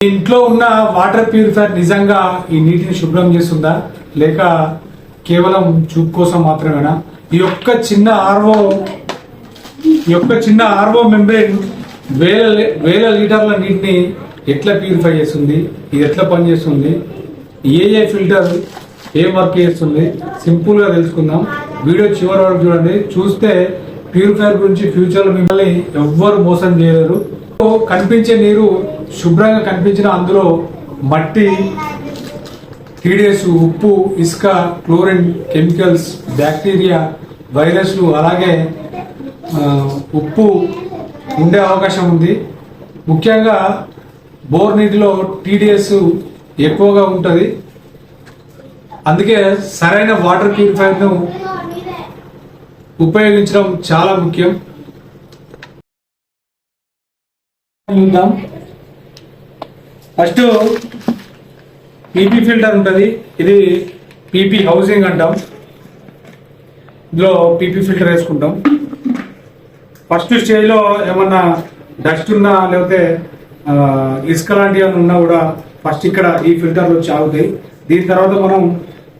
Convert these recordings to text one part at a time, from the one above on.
ఇంట్లో ఉన్న water purifier నిజంగా ఈ నీటిని శుభ్రం చేస్తుందా లేక కేవలం చూపు కోసం మాత్రమేనా? ఈ యొక్క చిన్న ఆర్వో మెంబ్రేన్ వేల లీటర్ల నీటిని ఎట్లా ప్యూరిఫై చేస్తుంది, ఇది ఎట్లా పనిచేస్తుంది, ఏ ఫిల్టర్ ఏం వర్క్ చేస్తుంది సింపుల్ గా తెలుసుకుందాం. వీడియో చివరి వరకు చూడండి. చూస్తే ప్యూరిఫైర్ గురించి ఫ్యూచర్ లో మిమ్మల్ని ఎవ్వరు మోసం చేయలేరు. కనిపించే నీరు శుభ్రంగా కనిపించిన అందులో మట్టి, టీడీఎస్, ఉప్పు, ఇసుక, క్లోరిన్, కెమికల్స్, బ్యాక్టీరియా, వైరస్లు అలాగే ఉప్పు ఉండే అవకాశం ఉంది. ముఖ్యంగా బోర్ నీటిలో టీడీఎస్ ఎక్కువగా ఉంటుంది. అందుకే సరైన వాటర్ ప్యూరిఫైర్ను ఉపయోగించడం చాలా ముఖ్యం. చూద్దాం. ఫస్ట్ పీపీ ఫిల్టర్ ఉంటుంది. ఇది పీపీ హౌసింగ్ అంటాం. ఇందులో పీపీ ఫిల్టర్ వేసుకుంటాం. ఫస్ట్ స్టేజ్లో ఏమన్నా డస్ట్ ఉన్నా లేకపోతే ఇసుక లాంటివి ఏమైనా ఉన్నా కూడా ఫస్ట్ ఇక్కడ ఈ ఫిల్టర్లో చాగుతాయి. దీని తర్వాత మనం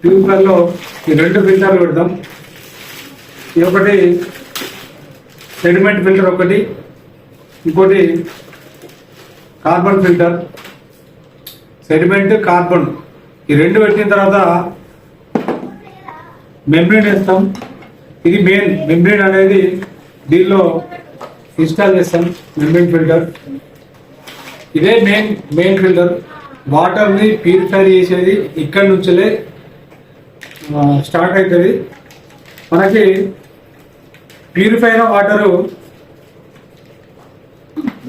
ప్యూరిఫైర్లో ఈ 2 ఫిల్టర్లు పెడతాం. ఇది ఒకటి సెడిమెంట్ ఫిల్టర్, ఒకటి ఇంకోటి కార్బన్ ఫిల్టర్. సెడిమెంట్, కార్బన్ ఈ 2 పెట్టిన తర్వాత మెంబ్రేన్ వేస్తాం. ఇది మెయిన్ మెంబ్రేన్ అనేది దీనిలో ఇన్స్టాల్ చేస్తాం. మెంబ్రేన్ ఫిల్టర్ ఇదే మెయిన్ ఫిల్టర్. వాటర్ని ప్యూరిఫై చేసేది ఇక్కడ నుంచే స్టార్ట్ అవుతుంది. మనకి ప్యూరిఫై అయిన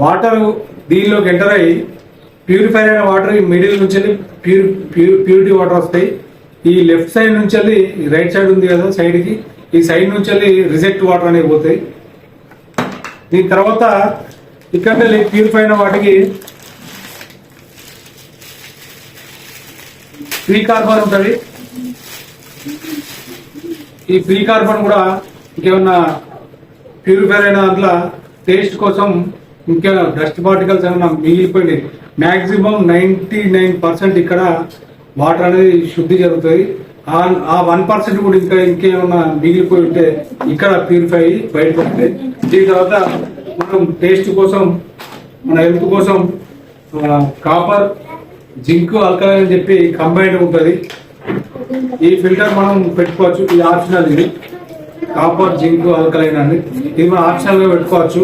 వాటర్ దీనిలోకి ఎంటర్ అయ్యి ప్యూరిఫై అయిన వాటర్ ఈ మిడిల్ నుంచి ప్యూరిటీ వాటర్ వస్తాయి. ఈ లెఫ్ట్ సైడ్ నుంచి రైట్ సైడ్ ఉంది కదా సైడ్కి, ఈ సైడ్ నుంచి రిజెక్ట్ వాటర్ అనేవి పోతాయి. దీని తర్వాత ఇక్కడ ప్యూరిఫై అయిన వాటికి ఫ్రీ కార్బన్ ఉంటుంది. ఈ ఫ్రీ కార్బన్ కూడా ఇంకేమన్నా ప్యూరిఫై అయిన దాంట్లో టేస్ట్ కోసం ఇంకా డస్ట్ పార్టికల్స్ ఏమన్నా మిగిలిపోయింది. మ్యాక్సిమం 99% ఇక్కడ వాటర్ అనేది శుద్ధి జరుగుతుంది. ఆ 1% కూడా ఇంకేమన్నా మిగిలిపోయి ఉంటే ఇక్కడ ప్యూరిఫై బయటకు వస్తుంది. దీని తర్వాత మనం టేస్ట్ కోసం, మన హెల్త్ కోసం కాపర్, జింక్, ఆల్కలైన్ అని చెప్పి కంబైన్డ్ ఉంటుంది. ఈ ఫిల్టర్ మనం పెట్టుకోవచ్చు. ఇది ఆప్షనల్. ఇది కాపర్, జింక్, ఆల్కలైన్ అని ఇది మనం ఆప్షనల్ గా పెట్టుకోవచ్చు.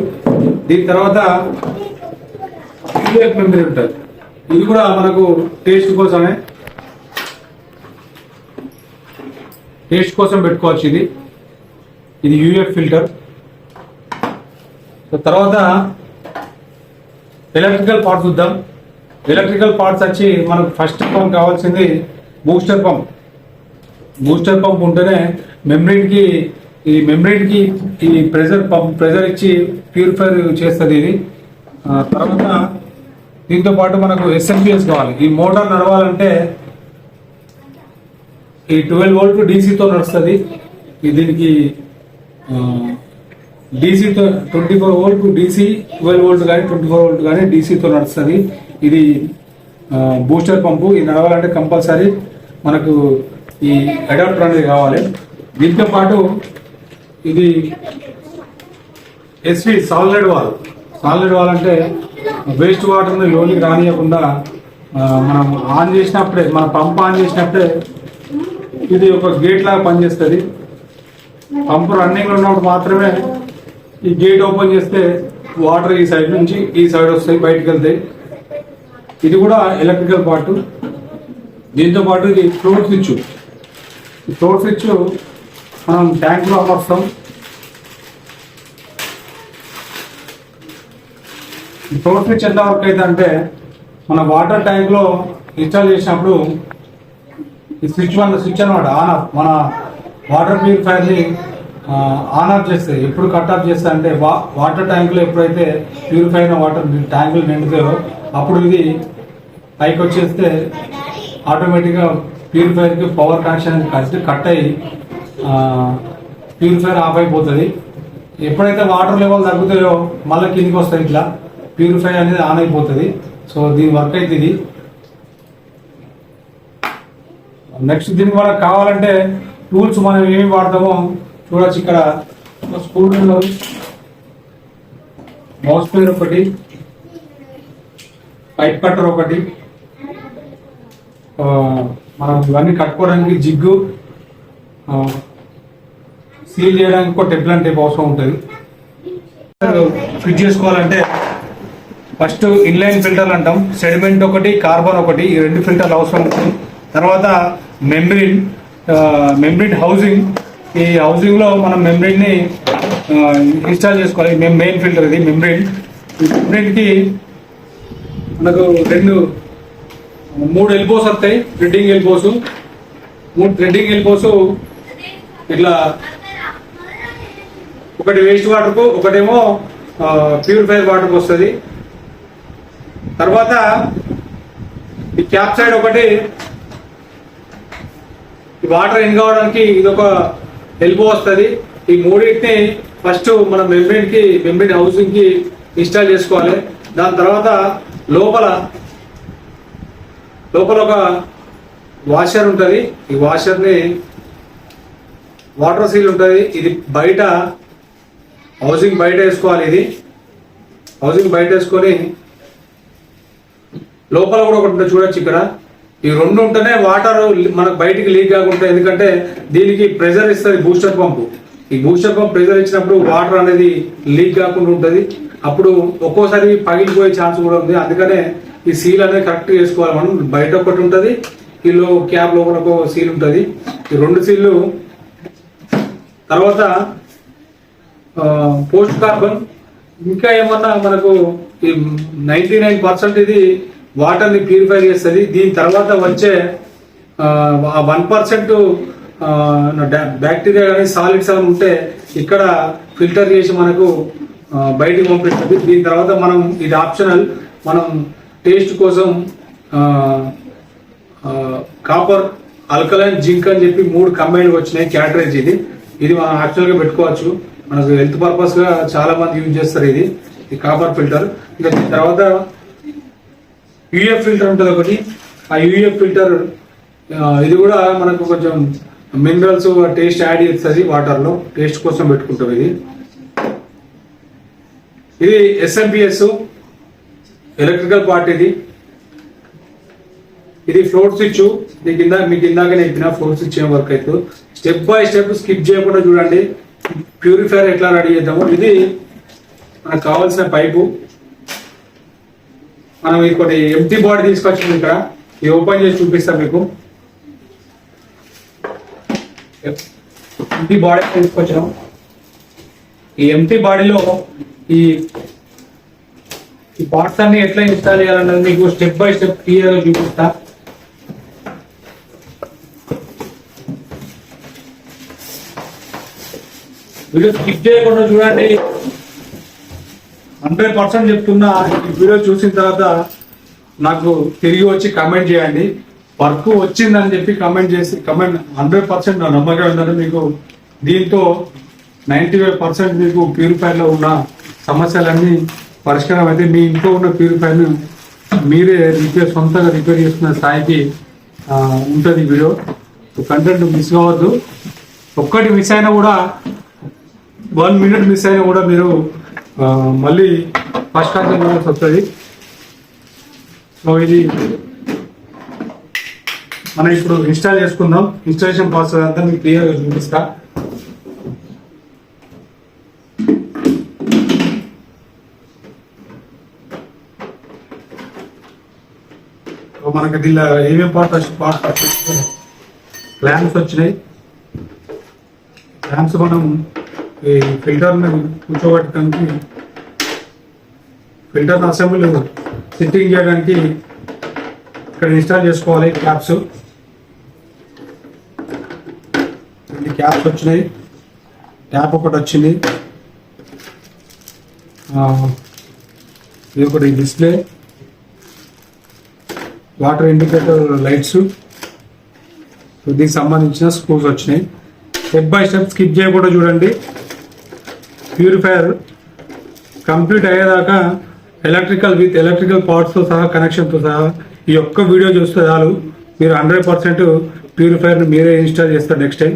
దీని తర్వాత యూఎఫ్ మెంబ్రేన్ ఉంటుంది. ఇది కూడా మనకు టేస్ట్ కోసం పెట్టుకోవచ్చు. ఇది యూఎఫ్ ఫిల్టర్. తర్వాత ఎలక్ట్రికల్ పార్ట్స్ చూద్దాం. ఎలక్ట్రికల్ పార్ట్స్ వచ్చి మనకు ఫస్ట్ పంప్ కావాల్సింది బూస్టర్ పంప్. బూస్టర్ పంప్ ఉంటేనే మెంబ్రేన్కి ఈ ప్రెజర్ ఇచ్చి ప్యూరిఫై చేస్తుంది ఇది. తర్వాత దీంతో పాటు మనకు ఎస్ఎంపిఎస్ కావాలి. ఈ మోటార్ నడవాలంటే ఈ 12 వోల్ట్ డీసీతో నడుస్తుంది. దీనికి డీసీతో 24 వోల్ట్ డీసీ, 12 వోల్ట్ కానీ 24 వోల్ట్ కానీ డీసీతో నడుస్తుంది. ఇది బూస్టర్ పంపు. ఇది నడవాలంటే కంపల్సరీ మనకు ఈ అడాప్టర్ అనేది కావాలి. దీంతో పాటు ఇది ఎస్వి సాలిడ్ వాల్ అంటే వేస్ట్ వాటర్ని లోనికి రానియకుండా మనం ఆన్ చేసినప్పుడే, మన పంప్ ఆన్ చేసినప్పుడే ఇది ఒక గేట్ లాగా పనిచేస్తుంది. పంపు రన్నింగ్ ఉన్నప్పుడు మాత్రమే ఈ గేట్ ఓపెన్ చేస్తే వాటర్ ఈ సైడ్ నుంచి ఈ సైడ్ వస్తాయి, బయటకు వెళ్తాయి. ఇది కూడా ఎలక్ట్రికల్ పార్ట్. దీంతో పాటు ఇది ఫ్లోర్ స్విచ్. ఈ ఫ్లోర్ స్విచ్ మనం ట్యాంక్లో అమర్స్తాం. ఈ ఫ్లోర్ స్విచ్ ఎంత వర్క్ అయితే అంటే మన వాటర్ ట్యాంక్లో ఇన్స్టాల్ చేసినప్పుడు ఈ స్విచ్ అనమాట ఆన్ ఆఫ్, మన వాటర్ ప్యూరిఫైర్ని ఆన్ ఆఫ్ చేస్తాయి. ఎప్పుడు కట్ ఆఫ్ చేస్తా అంటే వాటర్ ట్యాంకులో ఎప్పుడైతే ప్యూరిఫై అయిన వాటర్ ట్యాంకులు నిండుతాయో అప్పుడు ఇది పైకి వచ్చేస్తే ఆటోమేటిక్గా ప్యూరిఫైర్కి పవర్ కనెక్షన్ కట్ అయ్యి ప్యూరిఫైర్ ఆఫ్ అయిపోతుంది. ఎప్పుడైతే వాటర్ లెవెల్ తగ్గుతాయో మళ్ళీ కిందికి వస్తాయి, ఇట్లా ప్యూరిఫై అనేది ఆన్ అయిపోతుంది. సో దీని వర్క్ అయితే ఇది. నెక్స్ట్ దీనికి మనకు కావాలంటే టూల్స్ మనం ఏమి వాడతామో చూడొచ్చు. ఇక్కడ స్క్రూ డ్రైవర్, మౌస్ ప్లేయర్ ఒకటి, పైప్ కట్టర్ ఒకటి, మనం ఇవన్నీ కట్టుకోవడానికి జిగ్గు, సీల్ చేయడానికి ఒక టెఫ్లాన్ టేప్ అవసరం ఉంటుంది. ఫిట్ చేసుకోవాలంటే ఫస్ట్ ఇన్లైన్ ఫిల్టర్లు అంటాం, సెడిమెంట్ ఒకటి, కార్బన్ ఒకటి, ఈ 2 ఫిల్టర్లు అవసరం ఉంటుంది. తర్వాత మెంబ్రెయిన్ హౌసింగ్, ఈ హౌసింగ్ లో మనం మెంబ్రెయిన్ ని ఇన్స్టాల్ చేసుకోవాలి. మెయిన్ ఫిల్టర్ ఇది మెంబ్రెయిన్. ఈ మెంబ్రెయిన్ కి మనకు 3 ఎల్బోస్ వస్తాయి, థ్రెడ్డింగ్ ఎల్బోస్. 3 థ్రెడ్డింగ్ ఎల్బోస్ ఇట్లా, ఒకటి వేస్ట్ వాటర్కు, ఒకటేమో ప్యూరిఫైర్ వాటర్కి వస్తుంది. తర్వాత ఈ క్యాప్ సైడ్ ఒకటి ఈ వాటర్ ఇన్ కావడానికి ఇది ఒక ఎల్బో వస్తుంది. ఈ మూడింటిని ఫస్ట్ మనం మెంబ్రెయిన్ హౌసింగ్ కి ఇన్స్టాల్ చేసుకోవాలి. దాని తర్వాత లోపల ఒక వాషర్ ఉంటుంది. ఈ వాషర్ ని వాటర్ సీల్ ఉంటుంది. ఇది బయట హౌసింగ్ బయట వేసుకోవాలి. ఇది హౌసింగ్ బయట వేసుకొని లోపల కూడా ఒకటి ఉంటుంది చూడొచ్చు. ఇక్కడ ఈ 2 ఉంటేనే వాటర్ మనకు బయటికి లీక్ కాకుండా, ఎందుకంటే దీనికి ప్రెజర్ ఇస్తుంది బూస్టర్ పంపు. ఈ బూస్టర్ పంప్ ప్రెజర్ ఇచ్చినప్పుడు వాటర్ అనేది లీక్ కాకుండా ఉంటుంది. అప్పుడు ఒక్కోసారి పగిలిపోయే ఛాన్స్ కూడా ఉంది. అందుకనే ఈ సీల్ అనేది కరెక్ట్ చేసుకోవాలి మనం. బయట ఒకటి ఉంటుంది, ఈ క్యాబ్ లోపల ఒక సీల్ ఉంటుంది. ఈ 2 సీళ్ళు. తర్వాత పోస్ట్ కార్బన్, ఇంకా ఏమన్నా మనకు ఈ 99% ఇది వాటర్ ని ప్యూరిఫై చేస్తుంది. దీని తర్వాత వచ్చే 1% బ్యాక్టీరియా కానీ సాలిడ్స్ అని ఉంటే ఇక్కడ ఫిల్టర్ చేసి మనకు బయటికి పంపిస్తుంది. దీని తర్వాత మనం ఇది ఆప్షనల్, మనం టేస్ట్ కోసం కాపర్, ఆల్కలైన్, జింక్ అని చెప్పి 3 కంబైన్ వచ్చినాయి క్యాటరేజ్. ఇది మనం యాక్చువల్ గా పెట్టుకోవచ్చు. మనకు హెల్త్ పర్పస్ గా చాలా మంది యూజ్ చేస్తారు ఇది కాపర్ ఫిల్టర్. ఇంకా దీని తర్వాత యూఎఫ్ ఫిల్టర్ ఉంటుంది ఒకటి. ఆ యూఎఫ్ ఫిల్టర్ ఇది కూడా మనకు కొంచెం మినరల్స్ టేస్ట్ యాడ్ చేస్తుంది వాటర్ లో, టేస్ట్ కోసం పెట్టుకుంటాం. ఇది ఎస్ఎంపిఎస్ ఎలక్ట్రికల్ పార్ట్. ఇది ఫ్లోర్ స్విచ్. మీకు ఇందాక చెప్పిన ఫ్లోర్ స్విచ్ ఏం వర్క్ అవుతుంది. స్టెప్ బై స్టెప్ స్కిప్ చేయకుండా చూడండి ప్యూరిఫైర్ ఎట్లా రెడీ చేద్దాము. ఇది మనకు కావాల్సిన పైపు. మనం ఇంకోటి ఎంటీ బాడీ తీసుకొచ్చింది ఇక్కడ, ఇది ఓపెన్ చేసి చూపిస్తాం మీకు. ఎంటీ బాడీ తీసుకొచ్చాం. ఈ ఎంటీ బాడీలో ఈ పార్ట్స్ అన్ని ఎట్లా ఇన్స్టాల్ చేయాలన్నది మీకు స్టెప్ బై స్టెప్ క్లియర్ గా చూపిస్తా. వీడియో స్కిప్ చేయకుండా చూడండి. 100% చెప్తున్నా. ఈ వీడియో చూసిన తర్వాత నాకు తిరిగి వచ్చి కమెంట్ చేయండి. వర్క్ వచ్చిందని చెప్పి కమెంట్ 100% నా నమ్మకం ఉందని మీకు. దీంతో 95% మీకు ప్యూరిఫైర్ లో ఉన్న సమస్యలన్నీ పరిష్కారం అయితే మీ ఇంట్లో ఉన్న ప్యూరిఫైర్ మీరే సొంతంగా రిపేర్ చేసుకునే స్థాయికి ఉంటుంది వీడియో. కంటెంట్ మిస్ కావద్దు. ఒక్కటి మిస్ అయినా కూడా, 1 మినిట్ మిస్ అయినా కూడా మీరు మళ్ళీ ఫస్ట్ కాన్సెప్ట్ చూడాల్సి వస్తుంది. సో ఇది మనం ఇప్పుడు ఇన్స్టాల్ చేసుకుందాం. ఇన్స్టాలేషన్ ప్రాసెస్ అంతా మీకు క్లియర్గా చూపిస్తా. మనకి దీనిలో ఏమేమి పార్ట్స్ క్లాంప్స్ వచ్చినాయి. క్లాంప్స్ మనం ఈ ఫిల్టర్ కూర్చోబెట్టడానికి, ఫిల్టర్ అసెంబ్లీ సెట్టింగ్ చేయడానికి ఇక్కడ ఇన్స్టాల్ చేసుకోవాలి. క్యాప్స్ వచ్చినాయి. ట్యాప్ ఒకటి వచ్చింది. ఇది ఒకటి డిస్ప్లే, వాటర్ ఇండికేటర్ లైట్స్, దీనికి సంబంధించిన స్క్రూస్ వచ్చినాయి. స్టెప్ బై స్టెప్ స్కిప్ చేయకుండా చూడండి. ప్యూరిఫైయర్ కంప్లీట్ అయ్యేదాకా ఎలక్ట్రికల్ పార్ట్స్తో సహా కనెక్షన్తో సహా ఈ ఒక్క వీడియో చూస్తే చాలు మీరు 100% ప్యూరిఫైయర్ని మీరే ఇన్స్టాల్ చేస్తారు నెక్స్ట్ టైం.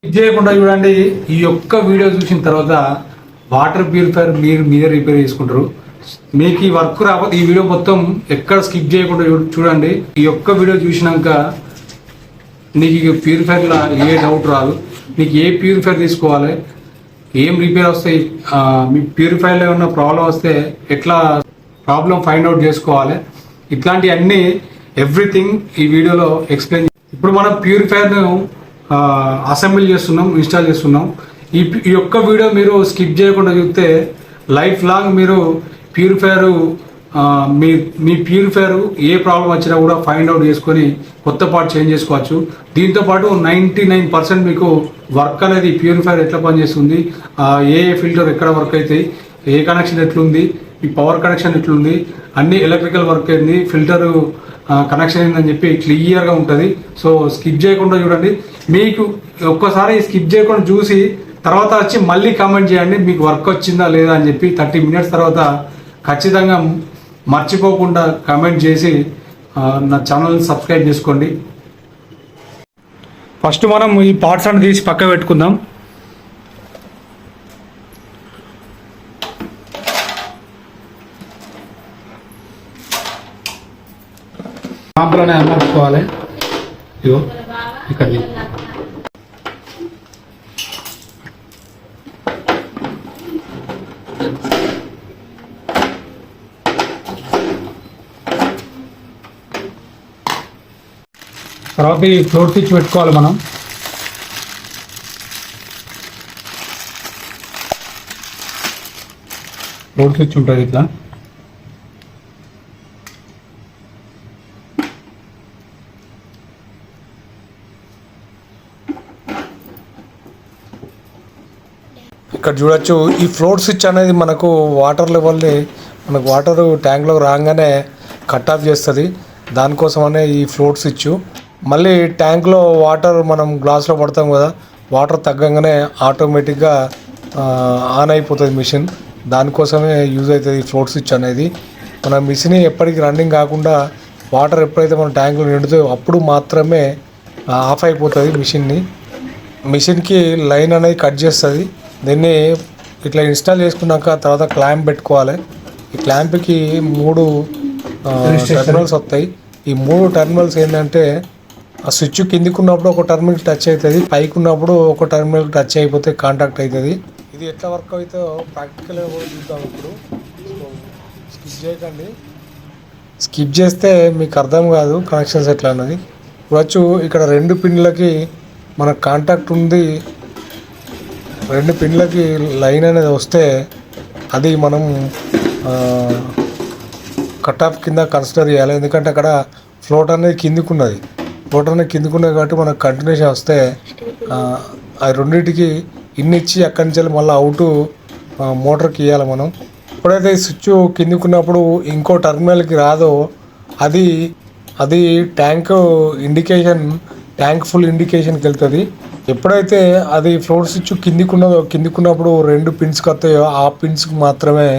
ఇది చేయకుండా చూడండి, ఈ ఒక్క వీడియో చూసిన తర్వాత వాటర్ ప్యూరిఫైయర్ మీరే రిపేర్ చేసుకుంటారు. మీకు ఈ వర్క్ రాకపోతే ఈ వీడియో మొత్తం ఎక్కడ స్కిప్ చేయకుండా చూడండి. ఈ ఒక్క వీడియో చూసినాక నీకు ప్యూరిఫైర్లో ఏ డౌట్ రాదు. నీకు ఏ ప్యూరిఫైర్ తీసుకోవాలి, ఏం రిపేర్ వస్తాయి, మీ ప్యూరిఫైర్లో ఏమన్నా ప్రాబ్లం వస్తే ఎట్లా ప్రాబ్లం ఫైండ్ అవుట్ చేసుకోవాలి, ఇట్లాంటివన్నీ ఎవ్రీథింగ్ ఈ వీడియోలో ఎక్స్ప్లెయిన్. ఇప్పుడు మనం ప్యూరిఫైర్ను అసెంబ్లీ చేస్తున్నాం, ఇన్స్టాల్ చేస్తున్నాం. ఈ ఒక్క వీడియో మీరు స్కిప్ చేయకుండా చూస్తే లైఫ్ లాంగ్ మీరు ప్యూరిఫైర్ మీ ప్యూరిఫైర్ ఏ ప్రాబ్లం వచ్చినా కూడా ఫైండ్ అవుట్ చేసుకొని కొత్త పార్ట్ చేంజ్ చేసుకోవచ్చు. దీంతోపాటు 99% మీకు వర్క్ అనేది ప్యూరిఫైర్ ఎట్లా పనిచేస్తుంది, ఏ ఫిల్టర్ ఎక్కడ వర్క్ అవుతాయి, ఏ కనెక్షన్ ఎట్లుంది, ఈ పవర్ కనెక్షన్ ఎట్లుంది, అన్ని ఎలక్ట్రికల్ వర్క్ అయింది, ఫిల్టర్ కనెక్షన్ అయిందని చెప్పి క్లియర్గా ఉంటుంది. సో స్కిప్ చేయకుండా చూడండి. మీకు ఒక్కసారి స్కిప్ చేయకుండా చూసి తర్వాత వచ్చి మళ్ళీ కామెంట్ చేయండి మీకు వర్క్ వచ్చిందా లేదా అని చెప్పి. 30 minutes తర్వాత ఖచ్చితంగా మర్చిపోకుండా కామెంట్ చేసి నా ఛానల్ని సబ్స్క్రైబ్ చేసుకోండి. ఫస్ట్ మనం ఈ పార్ట్స్ అన్ని తీసి పక్క పెట్టుకుందాం. సాంపుల్ అమర్చుకోవాలి. ఇగో ఇక్కడ తర్వాత ఈ ఫ్లోర్ స్విచ్ పెట్టుకోవాలి మనం. ఫ్లోర్ స్విచ్ ఉంటుంది ఇట్లా. ఇక్కడ చూడొచ్చు, ఈ ఫ్లోర్ స్విచ్ అనేది మనకు వాటర్ లెవెల్ని మనకు వాటర్ ట్యాంక్లో రాగానే కట్ ఆఫ్ చేస్తుంది. దానికోసమనే ఈ ఫ్లోర్ స్విచ్. మళ్ళీ ట్యాంక్లో వాటర్ మనం గ్లాస్లో పడతాం కదా, వాటర్ తగ్గగానే ఆటోమేటిక్గా ఆన్ అయిపోతుంది మిషన్. దానికోసమే యూజ్ అవుతుంది ఈ ఫ్లోర్ స్విచ్ అనేది. మన మిషన్ ఎప్పటికీ రన్నింగ్ కాకుండా వాటర్ ఎప్పుడైతే మన ట్యాంక్లో నిండుతాయో అప్పుడు మాత్రమే ఆఫ్ అయిపోతుంది మిషన్కి లైన్ అనేది కట్ చేస్తుంది. దీన్ని ఇట్లా ఇన్స్టాల్ చేసుకున్నాక తర్వాత క్లాంప్ పెట్టుకోవాలి. ఈ క్లాంప్కి 3 టెర్మినల్స్ వస్తాయి. ఈ 3 టెర్మినల్స్ ఏంటంటే ఆ స్విచ్ కిందికి ఉన్నప్పుడు ఒక టర్మినల్ టచ్ అవుతుంది, పైకి ఉన్నప్పుడు ఒక టర్మినల్ టచ్ అయిపోతే కాంటాక్ట్ అవుతుంది. ఇది ఎట్లా వర్క్ అవుతుందో ప్రాక్టికల్గా కూడా చూద్దాం ఇప్పుడు. స్కిప్ చేయకండి, స్కిప్ చేస్తే మీకు అర్థం కాదు కనెక్షన్స్ ఎట్లా అన్నది. ఇప్పుడు ఇక్కడ 2 పిన్లకి మనకు కాంటాక్ట్ ఉంది. 2 పిన్లకి లైన్ అనేది వస్తే అది మనం కట్ ఆఫ్ కింద కన్సిడర్ చేయాలి. ఎందుకంటే అక్కడ ఫ్లోట్ అనేది కిందికి ఉన్నది కాబట్టి మనకు కంటిన్యూషన్ వస్తే ఆ రెండింటికి ఇచ్చి అక్కడి నుంచి మళ్ళీ అవుట్ మోటార్కి ఇవ్వాలి మనం. ఎప్పుడైతే స్విచ్ కిందికున్నప్పుడు ఇంకో టర్మినల్కి రాదో అది ట్యాంక్ ఫుల్ ఇండికేషన్కి వెళ్తుంది. ఎప్పుడైతే అది ఫ్లోర్ స్విచ్ కిందికున్నప్పుడు 2 పిన్స్కి వస్తాయో ఆ పిన్స్కి మాత్రమే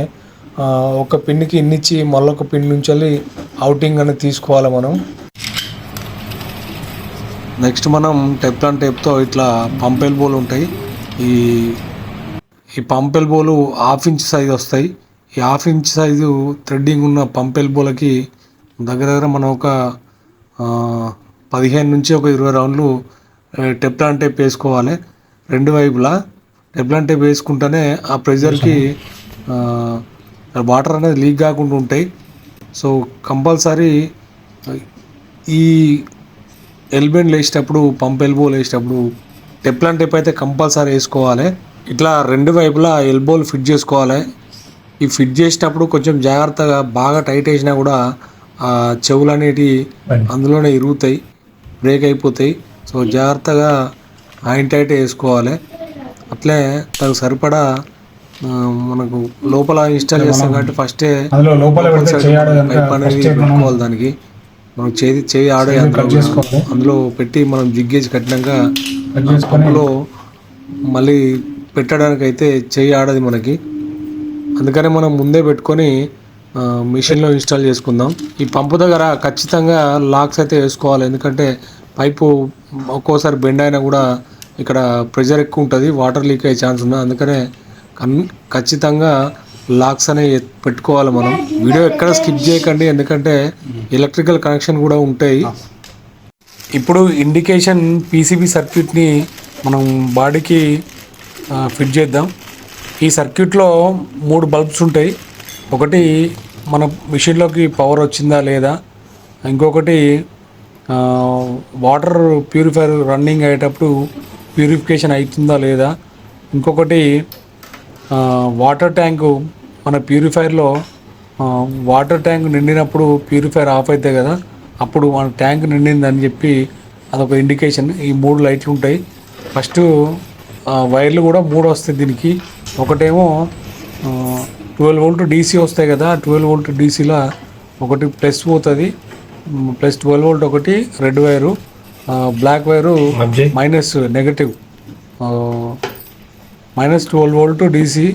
ఒక పిన్కి ఇచ్చి మళ్ళొక పిన్ నుంచి వెళ్ళి అవుటింగ్ అనేది తీసుకోవాలి మనం. నెక్స్ట్ మనం టెప్లాన్ టేప్తో ఇట్లా పంప్ ఎల్బోలు ఉంటాయి. ఈ పంప్ ఎల్బోలు 1/2 ఇంచ్ సైజు వస్తాయి. ఈ 1/2 ఇంచ్ సైజు థ్రెడ్డింగ్ ఉన్న పంప్ ఎల్బోలకి దగ్గర మనం ఒక 15 నుంచి 20 రౌండ్లు టెప్లాన్ టేప్ వేసుకోవాలి. 2 వైపులా టెప్లాన్ టేప్ వేసుకుంటేనే ఆ ప్రెషర్కి వాటర్ అనేది లీక్ కాకుండా ఉంటాయి. సో కంపల్సరీ ఈ ఎల్బెండ్ వేసేటప్పుడు పంప్ ఎల్బోలు వేసేటప్పుడు టెప్లాన్ టేప్ అయితే కంపల్సరీ వేసుకోవాలి. ఇట్లా 2 వైపులా ఎల్బోలు ఫిట్ చేసుకోవాలి. ఈ ఫిట్ చేసేటప్పుడు కొంచెం జాగ్రత్తగా బాగా టైట్ వేసినా కూడా చెవులు అనేటివి అందులోనే ఇరుగుతాయి, బ్రేక్ అయిపోతాయి. సో జాగ్రత్తగా టైట్ వేసుకోవాలి. అట్లే తనకు సరిపడా మనకు లోపల ఇన్స్టాల్ చేస్తాం కాబట్టి ఫస్టే పైప్ అనేది పెట్టుకోవాలి. దానికి మనం చేయి ఆడే అందులో పెట్టి మనం జిగ్గేసి కట్టినాక పంపులో మళ్ళీ పెట్టడానికి అయితే చేయి ఆడది మనకి. అందుకనే మనం ముందే పెట్టుకొని మిషన్లో ఇన్స్టాల్ చేసుకుందాం. ఈ పంపు దగ్గర ఖచ్చితంగా లాక్స్ అయితే వేసుకోవాలి, ఎందుకంటే పైపు ఒక్కోసారి బెండ్ అయినా కూడా ఇక్కడ ప్రెషర్ ఎక్కువ ఉంటుంది, వాటర్ లీక్ అయ్యే ఛాన్స్ ఉంది. అందుకనే ఖచ్చితంగా లాక్స్ అనేవి పెట్టుకోవాలి మనం. వీడియో ఎక్కడ స్కిప్ చేయకండి, ఎందుకంటే ఎలక్ట్రికల్ కనెక్షన్ కూడా ఉంటాయి. ఇప్పుడు ఇండికేషన్ పీసీబీ సర్క్యూట్ని మనం బాడీకి ఫిట్ చేద్దాం. ఈ సర్క్యూట్లో 3 బల్బ్స్ ఉంటాయి. ఒకటి మన మిషన్లోకి పవర్ వచ్చిందా లేదా, ఇంకొకటి వాటర్ ప్యూరిఫైయర్ రన్నింగ్ అయ్యేటప్పుడు ప్యూరిఫికేషన్ అవుతుందా లేదా, ఇంకొకటి వాటర్ ట్యాంకు మన ప్యూరిఫైయర్లో వాటర్ ట్యాంక్ నిండినప్పుడు ప్యూరిఫైయర్ ఆఫ్ అవుతాయి కదా, అప్పుడు మన ట్యాంక్ నిండిందని చెప్పి అదొక ఇండికేషన్. ఈ 3 లైట్లు ఉంటాయి. ఫస్ట్ వైర్లు కూడా 3 వస్తాయి దీనికి. ఒకటేమో 12 వోల్ట్ డీసీ వస్తాయి కదా, 12 వోల్ట్ డీసీలో ఒకటి ప్లస్ పోతుంది, ప్లస్ 12 వోల్ట్ ఒకటి red wire, black wire minus negative, minus 12 volt DC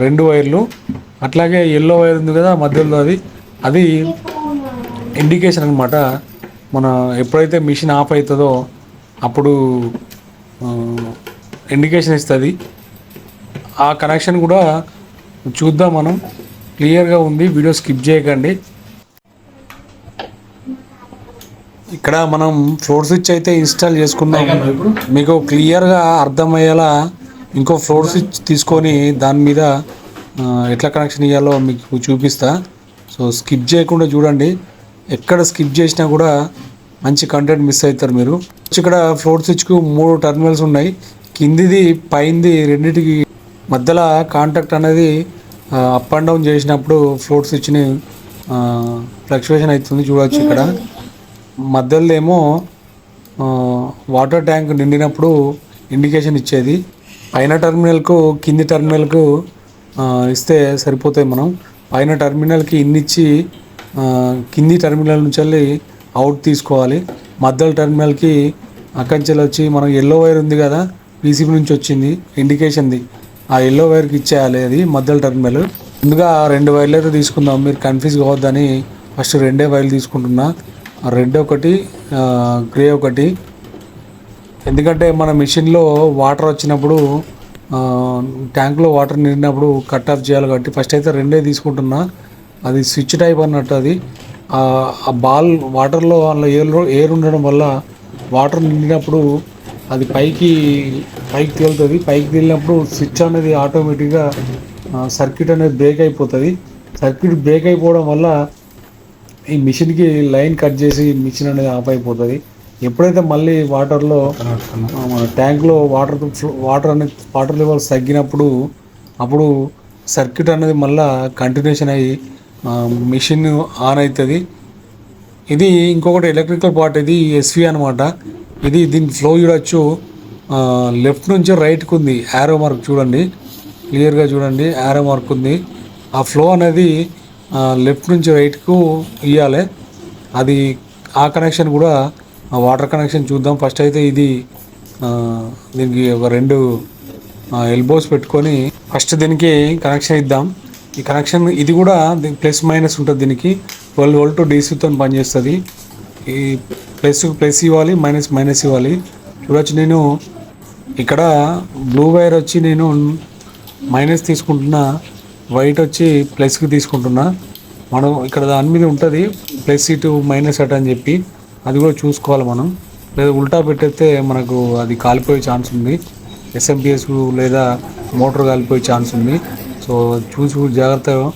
2 వైర్లు. అట్లాగే ఎల్లో వైర్ ఉంది కదా మధ్యలో, అది ఇండికేషన్ అనమాట. మన ఎప్పుడైతే మిషన్ ఆఫ్ అవుతుందో అప్పుడు ఇండికేషన్ ఇస్తుంది. ఆ కనెక్షన్ కూడా చూద్దాం మనం. క్లియర్గా ఉంది, వీడియో స్కిప్ చేయకండి. ఇక్కడ మనం ఫ్లోర్ స్విచ్ అయితే ఇన్స్టాల్ చేసుకున్నాం. మీకు క్లియర్గా అర్థమయ్యేలా ఇంకో ఫ్లోర్ స్విచ్ తీసుకొని దాని మీద ఎట్లా కనెక్షన్ ఇవ్వాలో మీకు చూపిస్తా. సో స్కిప్ చేయకుండా చూడండి, ఎక్కడ స్కిప్ చేసినా కూడా మంచి కంటెంట్ మిస్ అవుతారు మీరు. ఇక్కడ ఫ్లోర్ స్విచ్కు 3 టర్మినల్స్ ఉన్నాయి. కిందిది పైంది రెండింటికి మధ్యలో కాంటాక్ట్ అనేది అప్ అండ్ డౌన్ చేసినప్పుడు ఫ్లోర్ స్విచ్ని ఫ్లక్చువేషన్ అవుతుంది, చూడవచ్చు. ఇక్కడ మధ్యలో ఏమో వాటర్ ట్యాంక్ నిండినప్పుడు ఇండికేషన్ ఇచ్చేది. పైన టర్మినల్కు కింది టర్మినల్కు ఇస్తే సరిపోతాయి. మనం పైన టర్మినల్కి ఇన్నిచ్చి కింది టర్మినల్ నుంచి వెళ్ళి అవుట్ తీసుకోవాలి. మధ్యలో టర్మినల్కి అక్కడి వచ్చి మనం ఎల్లో వైర్ ఉంది కదా పీసీబీ నుంచి వచ్చింది ఇండికేషన్ది, ఆ ఎల్లో వైర్కి ఇచ్చేయాలి. అది మధ్యలో టర్మినల్. ముందుగా 2 వైర్లు అయితే తీసుకుందాం, మీరు కన్ఫ్యూజ్ కావద్దని ఫస్ట్ 2 వైర్లు తీసుకుంటున్నా. రెడ్ ఒకటి, గ్రే ఒకటి. ఎందుకంటే మన మిషన్లో వాటర్ వచ్చినప్పుడు ట్యాంక్లో వాటర్ నిండినప్పుడు కట్ ఆఫ్ చేయాలి కాబట్టి ఫస్ట్ అయితే 2 తీసుకుంటున్నా. అది స్విచ్ టైప్ అన్నట్టు. అది ఆ బాల్ వాటర్లో అందులో ఎయిర్ ఉండడం వల్ల వాటర్ నిండినప్పుడు అది పైకి తేలుతుంది. పైకి తేలినప్పుడు స్విచ్ అనేది ఆటోమేటిక్గా సర్క్యూట్ అనేది బ్రేక్ అయిపోతుంది. సర్క్యూట్ బ్రేక్ అయిపోవడం వల్ల ఈ మిషన్కి లైన్ కట్ చేసి మిషన్ అనేది ఆఫ్ అయిపోతుంది. ఎప్పుడైతే మళ్ళీ వాటర్లో మన ట్యాంక్లో వాటర్ లెవెల్స్ తగ్గినప్పుడు అప్పుడు సర్క్యూట్ అనేది మళ్ళీ కంటిన్యూషన్ అయ్యి మిషన్ ఆన్ అవుతుంది. ఇది ఇంకొకటి ఎలక్ట్రికల్ పార్ట్, ఇది ఎస్వి అనమాట. దీని ఫ్లో చూడొచ్చు, లెఫ్ట్ నుంచి రైట్కి ఉంది. యారో మార్క్ చూడండి, క్లియర్గా చూడండి, యారో మార్క్ ఉంది. ఆ ఫ్లో అనేది లెఫ్ట్ నుంచి రైట్కు ఇవ్వాలి. అది ఆ కనెక్షన్ కూడా వాటర్ కనెక్షన్ చూద్దాం. ఫస్ట్ అయితే దీనికి ఒక 2 ఎల్బోస్ పెట్టుకొని ఫస్ట్ దీనికి కనెక్షన్ ఇద్దాం. ఈ కనెక్షన్ ఇది కూడా ప్లస్ మైనస్ ఉంటుంది. దీనికి 12 వోల్ట్ డీసీతో పనిచేస్తుంది. ఈ ప్లస్ ఇవ్వాలి, మైనస్ ఇవ్వాలి. చూడొచ్చు, నేను ఇక్కడ బ్లూ వైర్ వచ్చి నేను మైనస్ తీసుకుంటున్నా, వైట్ వచ్చి ప్లస్కి తీసుకుంటున్నా. మనం ఇక్కడ దాని మీద ఉంటుంది ప్లస్ ఇటు మైనస్ అటు అని చెప్పి, అది కూడా చూసుకోవాలి మనం. లేదా ఉల్టా పెట్టేస్తే మనకు అది కాలిపోయే ఛాన్స్ ఉంది, ఎస్ఎంపిఎస్ లేదా మోటార్ కాలిపోయే ఛాన్స్ ఉంది. సో చూసి జాగ్రత్తగా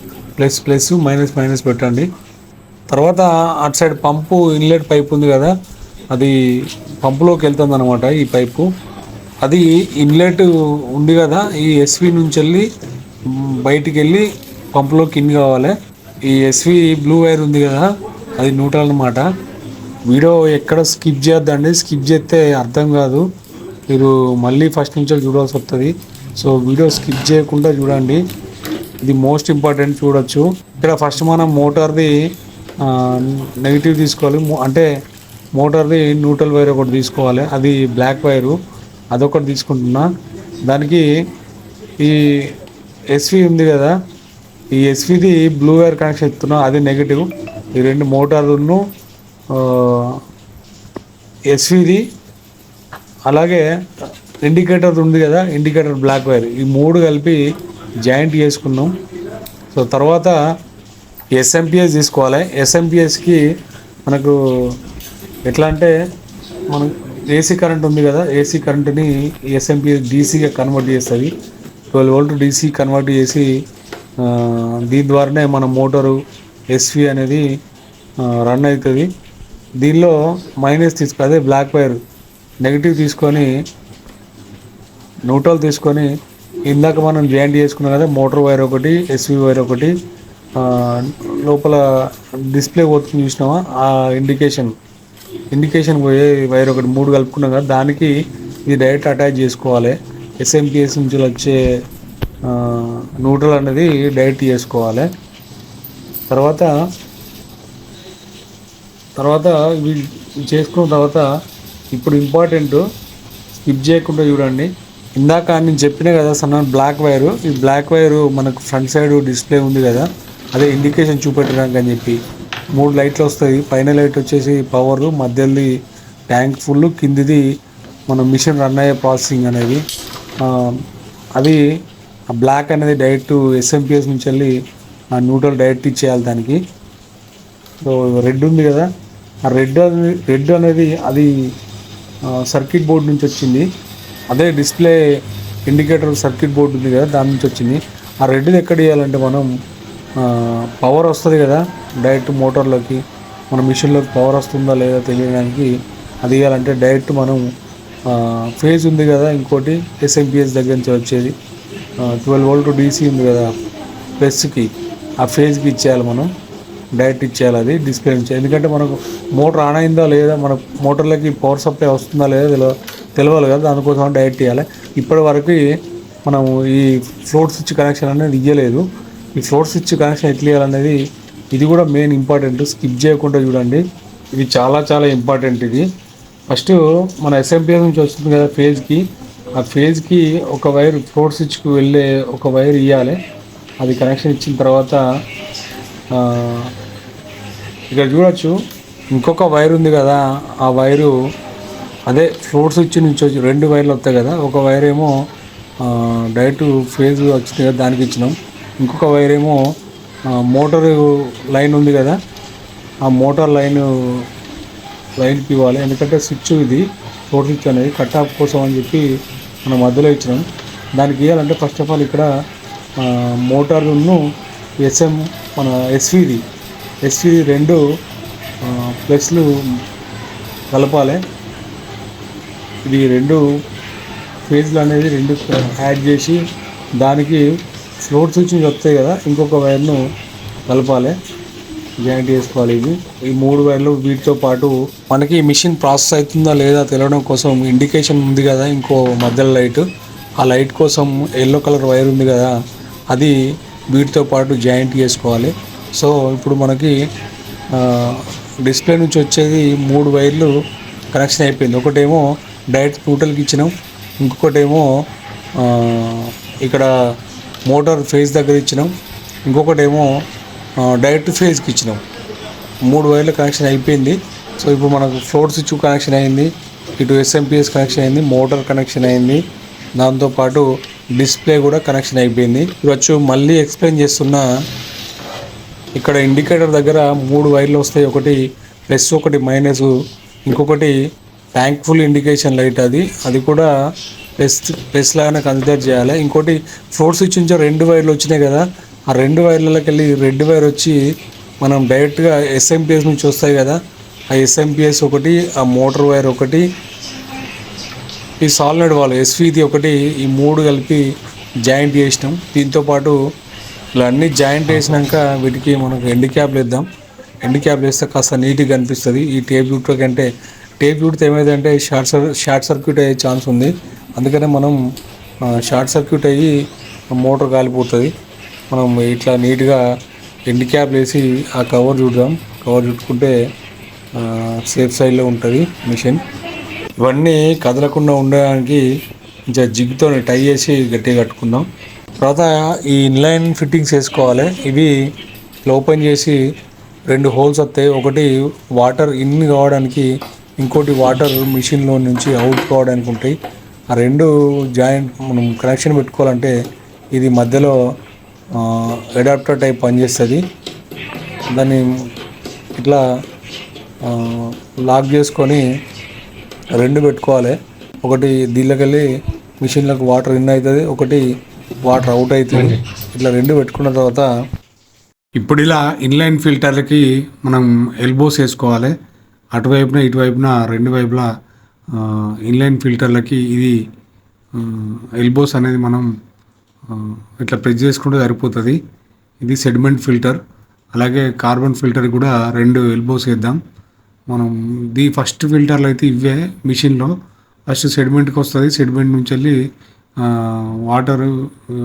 ప్లస్ మైనస్ పెట్టండి. తర్వాత అటు సైడ్ పంపు ఇన్లెట్ పైప్ ఉంది కదా, అది పంపులోకి వెళ్తుంది అనమాట. ఈ పైపు అది ఇన్లెట్ ఉంది కదా, ఈ ఎస్వి నుంచి వెళ్ళి బయటికి వెళ్ళి పంపులోకి ఇన్ కావాలి. ఈ ఎస్వి బ్లూ వైర్ ఉంది కదా, అది న్యూట్రల్ అనమాట. వీడియో ఎక్కడ స్కిప్ చేయొద్దండి, స్కిప్ చేస్తే అర్థం కాదు, మీరు మళ్ళీ ఫస్ట్ నుంచి చూడాల్సి వస్తుంది. సో వీడియో స్కిప్ చేయకుండా చూడండి, ఇది మోస్ట్ ఇంపార్టెంట్. చూడొచ్చు ఇక్కడ ఫస్ట్ మనం మోటార్ది నెగిటివ్ తీసుకోవాలి, అంటే మోటార్ది న్యూట్రల్ వైర్ ఒకటి తీసుకోవాలి, అది బ్లాక్ వైరు, అదొకటి తీసుకుంటున్నా. దానికి ఈ ఎస్వి ఉంది కదా, ఈ ఎస్విది బ్లూ వైర్ కనెక్షన్ ఇస్తున్నాం, అది నెగిటివ్. ఈ రెండు మోటార్లను ఎస్విది అలాగే ఇండికేటర్ ఉంది కదా, ఇండికేటర్ బ్లాక్ వైర్, ఈ మూడు కలిపి జాయింట్ చేసుకున్నాం. సో తర్వాత ఎస్ఎంపిఎస్ తీసుకోవాలి. ఎస్ఎంపిఎస్కి మనకు ఎట్లా అంటే, మనం ఏసీ కరెంట్ ఉంది కదా, ఏసీ కరెంట్ని ఎస్ఎంపిఎస్ డీసీగా కన్వర్ట్ చేస్తుంది. 12 వోల్ట్ డీసీ కన్వర్ట్ చేసి దీని ద్వారానే మన మోటారు ఎస్వి అనేది రన్ అవుతుంది. దీనిలో మైనస్ తీసుకో, అదే బ్లాక్ వైర్ నెగిటివ్ తీసుకొని న్యూట్రల్ తీసుకొని ఇందాక మనం జాయింట్ చేసుకున్నాం కదా, మోటార్ వైర్ ఒకటి, ఎస్వి వైర్ ఒకటి, లోపల డిస్ప్లే పోతుంది చూసినామా, ఆ ఇండికేషన్ పోయే వైర్ ఒకటి, మూడు కలుపుకున్నాం కదా, దానికి ఇది డైరెక్ట్ అటాచ్ చేసుకోవాలి. ఎస్ఎంపిఎస్ నుంచి వచ్చే న్యూట్రల్ అనేది డైరెక్ట్ చేసుకోవాలి. తర్వాత ఇవి చేసుకున్న తర్వాత ఇప్పుడు ఇంపార్టెంట్, స్కిప్ చేయకుండా చూడండి. ఇందాక నేను చెప్పినా కదా సన్న బ్లాక్ వైరు, ఈ బ్లాక్ వైరు మనకు ఫ్రంట్ సైడ్ డిస్ప్లే ఉంది కదా, అదే ఇండికేషన్ చూపెట్టడానికి అని చెప్పి 3 లైట్లు వస్తాయి. పైన లైట్ వచ్చేసి పవర్, మధ్యది ట్యాంక్ ఫుల్, కిందిది మన మిషన్ రన్ అయ్యే ప్రాసెసింగ్ అనేది. అది ఆ బ్లాక్ అనేది డైరెక్ట్ ఎస్ఎంపిఎస్ నుంచి వెళ్ళి ఆ న్యూట్రల్ డైరెక్ట్ ఇచ్చేయాలి దానికి. సో రెడ్ ఉంది కదా, ఆ రెడ్ అనేది అది సర్క్యూట్ బోర్డ్ నుంచి వచ్చింది. అదే డిస్ప్లే ఇండికేటర్ సర్క్యూట్ బోర్డు ఉంది కదా, దాని నుంచి వచ్చింది. ఆ రెడ్ది ఎక్కడ ఇవ్వాలంటే, మనం పవర్ వస్తుంది కదా డైరెక్ట్ మోటార్లోకి, మన మిషన్లోకి పవర్ వస్తుందా లేదా తెలియడానికి అది ఇవ్వాలంటే డైరెక్ట్ మనం ఫేజ్ ఉంది కదా, ఇంకోటి ఎస్ఎంపిఎస్ దగ్గర నుంచి వచ్చేది 12 వోల్ట్ డీసీ ఉంది కదా ప్లస్కి, ఆ ఫేజ్కి ఇచ్చేయాలి మనం, డైరెక్ట్ ఇచ్చేయాలి అది డిస్ప్లే నుంచి. ఎందుకంటే మనకు మోటార్ ఆన్ అయిందా లేదా, మన మోటార్లకి పవర్ సప్లై వస్తుందా లేదా తెలియాలి కదా, దానికోసం డైరెక్ట్ ఇవ్వాలి. ఇప్పటి వరకు మనము ఈ ఫ్లోట్ స్విచ్ కనెక్షన్ అనేది ఇవ్వలేదు. ఈ ఫ్లోట్ స్విచ్ కనెక్షన్ ఎట్లా ఇవ్వాలనేది ఇది కూడా మెయిన్ ఇంపార్టెంట్, స్కిప్ చేయకుండా చూడండి. ఇది చాలా చాలా ఇంపార్టెంట్. ఇది ఫస్ట్ మన ఎస్ఎంపిఎస్ నుంచి వస్తుంది కదా ఫేజ్కి, ఆ ఫేజ్కి ఒక వైర్ ఫ్లోట్ స్విచ్కి వెళ్ళే ఒక వైర్ ఇవ్వాలి. అది కనెక్షన్ ఇచ్చిన తర్వాత ఇక్కడ చూడొచ్చు ఇంకొక వైర్ ఉంది కదా, ఆ వైరు అదే ఫ్లోట్ స్విచ్ నుంచి వచ్చి 2 వైర్లు వస్తాయి కదా, ఒక వైర్ ఏమో డైరెక్ట్ ఫేజ్ వచ్చింది కదా దానికి ఇచ్చినాం, ఇంకొక వైర్ ఏమో మోటార్ లైన్ ఉంది కదా, ఆ మోటార్ లైన్కి ఇవ్వాలి. ఎందుకంటే స్విచ్ ఇది ఫ్లోట్ స్విచ్ అనేది కట్ ఆఫ్ కోసం అని చెప్పి మనం మధ్యలో ఇచ్చినాం. దానికి ఇవ్వాలంటే ఫస్ట్ ఆఫ్ ఆల్ ఇక్కడ మోటార్ను మన ఎస్విది 2 ప్లస్లు కలపాలి. ఇది 2 ఫేజ్లు అనేది 2 యాడ్ చేసి దానికి ఫ్లోట్ స్విచ్ వస్తాయి కదా, ఇంకొక వైర్ను కలపాలి, జాయింట్ చేసుకోవాలి. ఈ 3 వైర్లు వీటితో పాటు మనకి మిషన్ ప్రాసెస్ అవుతుందా లేదా తెలియడం కోసం ఇండికేషన్ ఉంది కదా, ఇంకో మధ్యలో లైట్, ఆ లైట్ కోసం ఎల్లో కలర్ వైర్ ఉంది కదా, అది వీటితో పాటు జాయింట్ చేసుకోవాలి. సో ఇప్పుడు మనకి డిస్ప్లే నుంచి వచ్చేది 3 వైర్లు కనెక్షన్ అయిపోయింది. ఒకటేమో డైరెక్ట్ న్యూట్రల్కి ఇచ్చినాం, ఇంకొకటేమో ఇక్కడ మోటార్ ఫేజ్ దగ్గర ఇచ్చినాం, ఇంకొకటేమో డైరెక్ట్ ఫేజ్కి ఇచ్చినాం. 3 వైర్ల కనెక్షన్ అయిపోయింది. సో ఇప్పుడు మనకు ఫ్లోట్ స్విచ్ కనెక్షన్ అయింది, ఇటు ఎస్ఎంపిఎస్ కనెక్షన్ అయింది, మోటార్ కనెక్షన్ అయింది, దాంతోపాటు డిస్ప్లే కూడా కనెక్షన్ అయిపోయింది. ఇవచ్చు మళ్ళీ ఎక్స్ప్లెయిన్ చేస్తున్నా. ఇక్కడ ఇండికేటర్ దగ్గర 3 వైర్లు వస్తాయి, ఒకటి ప్లస్ ఒకటి మైనస్, ఇంకొకటి ట్యాంక్ ఫుల్ ఇండికేషన్ లైట్, అది కూడా ప్లస్ లాగానే కన్సిడర్ చేయాలి. ఇంకోటి ఫ్లోట్ స్విచ్ నుంచి 2 వైర్లు వచ్చినాయి కదా, ఆ 2 వైర్లకి వెళ్ళి రెడ్ వైర్ వచ్చి మనం డైరెక్ట్గా ఎస్ఎంపిఎస్ నుంచి వస్తాయి కదా, ఆ ఎస్ఎంపిఎస్ ఒకటి, ఆ మోటార్ వైర్ ఒకటి, ఈ సాలినాయిడ్ వాల్ ఎస్విది ఒకటి, ఈ 3 కలిపి జాయింట్ చేసినాం. దీంతోపాటు ఇలా అన్నీ జాయింట్ చేసినాక వీటికి మనకు ఎండ్ క్యాప్లు వేద్దాం. ఎండ్ క్యాప్లు వేస్తే కాస్త నీట్గా కనిపిస్తుంది. ఈ టేప్ చుట్టూ కంటే టేప్ చుడితే ఏమైందంటే షార్ట్ సర్క్యూట్ అయ్యే ఛాన్స్ ఉంది. అందుకనే మనం షార్ట్ సర్క్యూట్ అయ్యి మోటార్ కాలిపోతుంది. మనం ఇట్లా నీట్గా ఎండ్ క్యాప్ వేసి ఆ కవర్ చుడదాం. కవర్ చుట్టుకుంటే సేఫ్ సైడ్లో ఉంటుంది మిషన్. ఇవన్నీ కదలకుండా ఉండడానికి కొంచెం జిగ్తో టై చేసి గట్టిగా కట్టుకుందాం. తర్వాత ఈ ఇన్లైన్ ఫిట్టింగ్స్ వేసుకోవాలి. ఇవి ఓపెన్ చేసి 2 హోల్స్ వస్తాయి. ఒకటి వాటర్ ఇన్ కావడానికి, ఇంకోటి వాటర్ మిషన్లో నుంచి అవుట్ కావడానికి ఉంటాయి. ఆ 2 జాయింట్ మనం కనెక్షన్ పెట్టుకోవాలంటే ఇది మధ్యలో అడాప్టర్ టైప్ పనిచేస్తుంది. దాన్ని ఇట్లా లాక్ చేసుకొని 2 పెట్టుకోవాలి. ఒకటి దీనిలోకి వెళ్ళి మిషన్లకు వాటర్ ఇన్ అవుతుంది, ఒకటి వాటర్ అవుట్ అవుతుంది. ఇట్లా 2 పెట్టుకున్న తర్వాత ఇప్పుడు ఇలా ఇన్లైన్ ఫిల్టర్లకి మనం ఎల్బోస్ వేసుకోవాలి. అటువైపున ఇటువైపున 2 వైపులా ఇన్లైన్ ఫిల్టర్లకి ఇది ఎల్బోస్ అనేది మనం ఇట్లా ప్రెస్ చేసుకుంటే సరిపోతుంది. ఇది సెడిమెంట్ ఫిల్టర్. అలాగే కార్బన్ ఫిల్టర్ కూడా 2 ఎల్బోస్ వేద్దాం. మనం ఫస్ట్ ఫిల్టర్లు అయితే ఇవే మిషన్లో. ఫస్ట్ సెడిమెంట్కి వస్తుంది, సెడిమెంట్ నుంచి వెళ్ళి వాటర్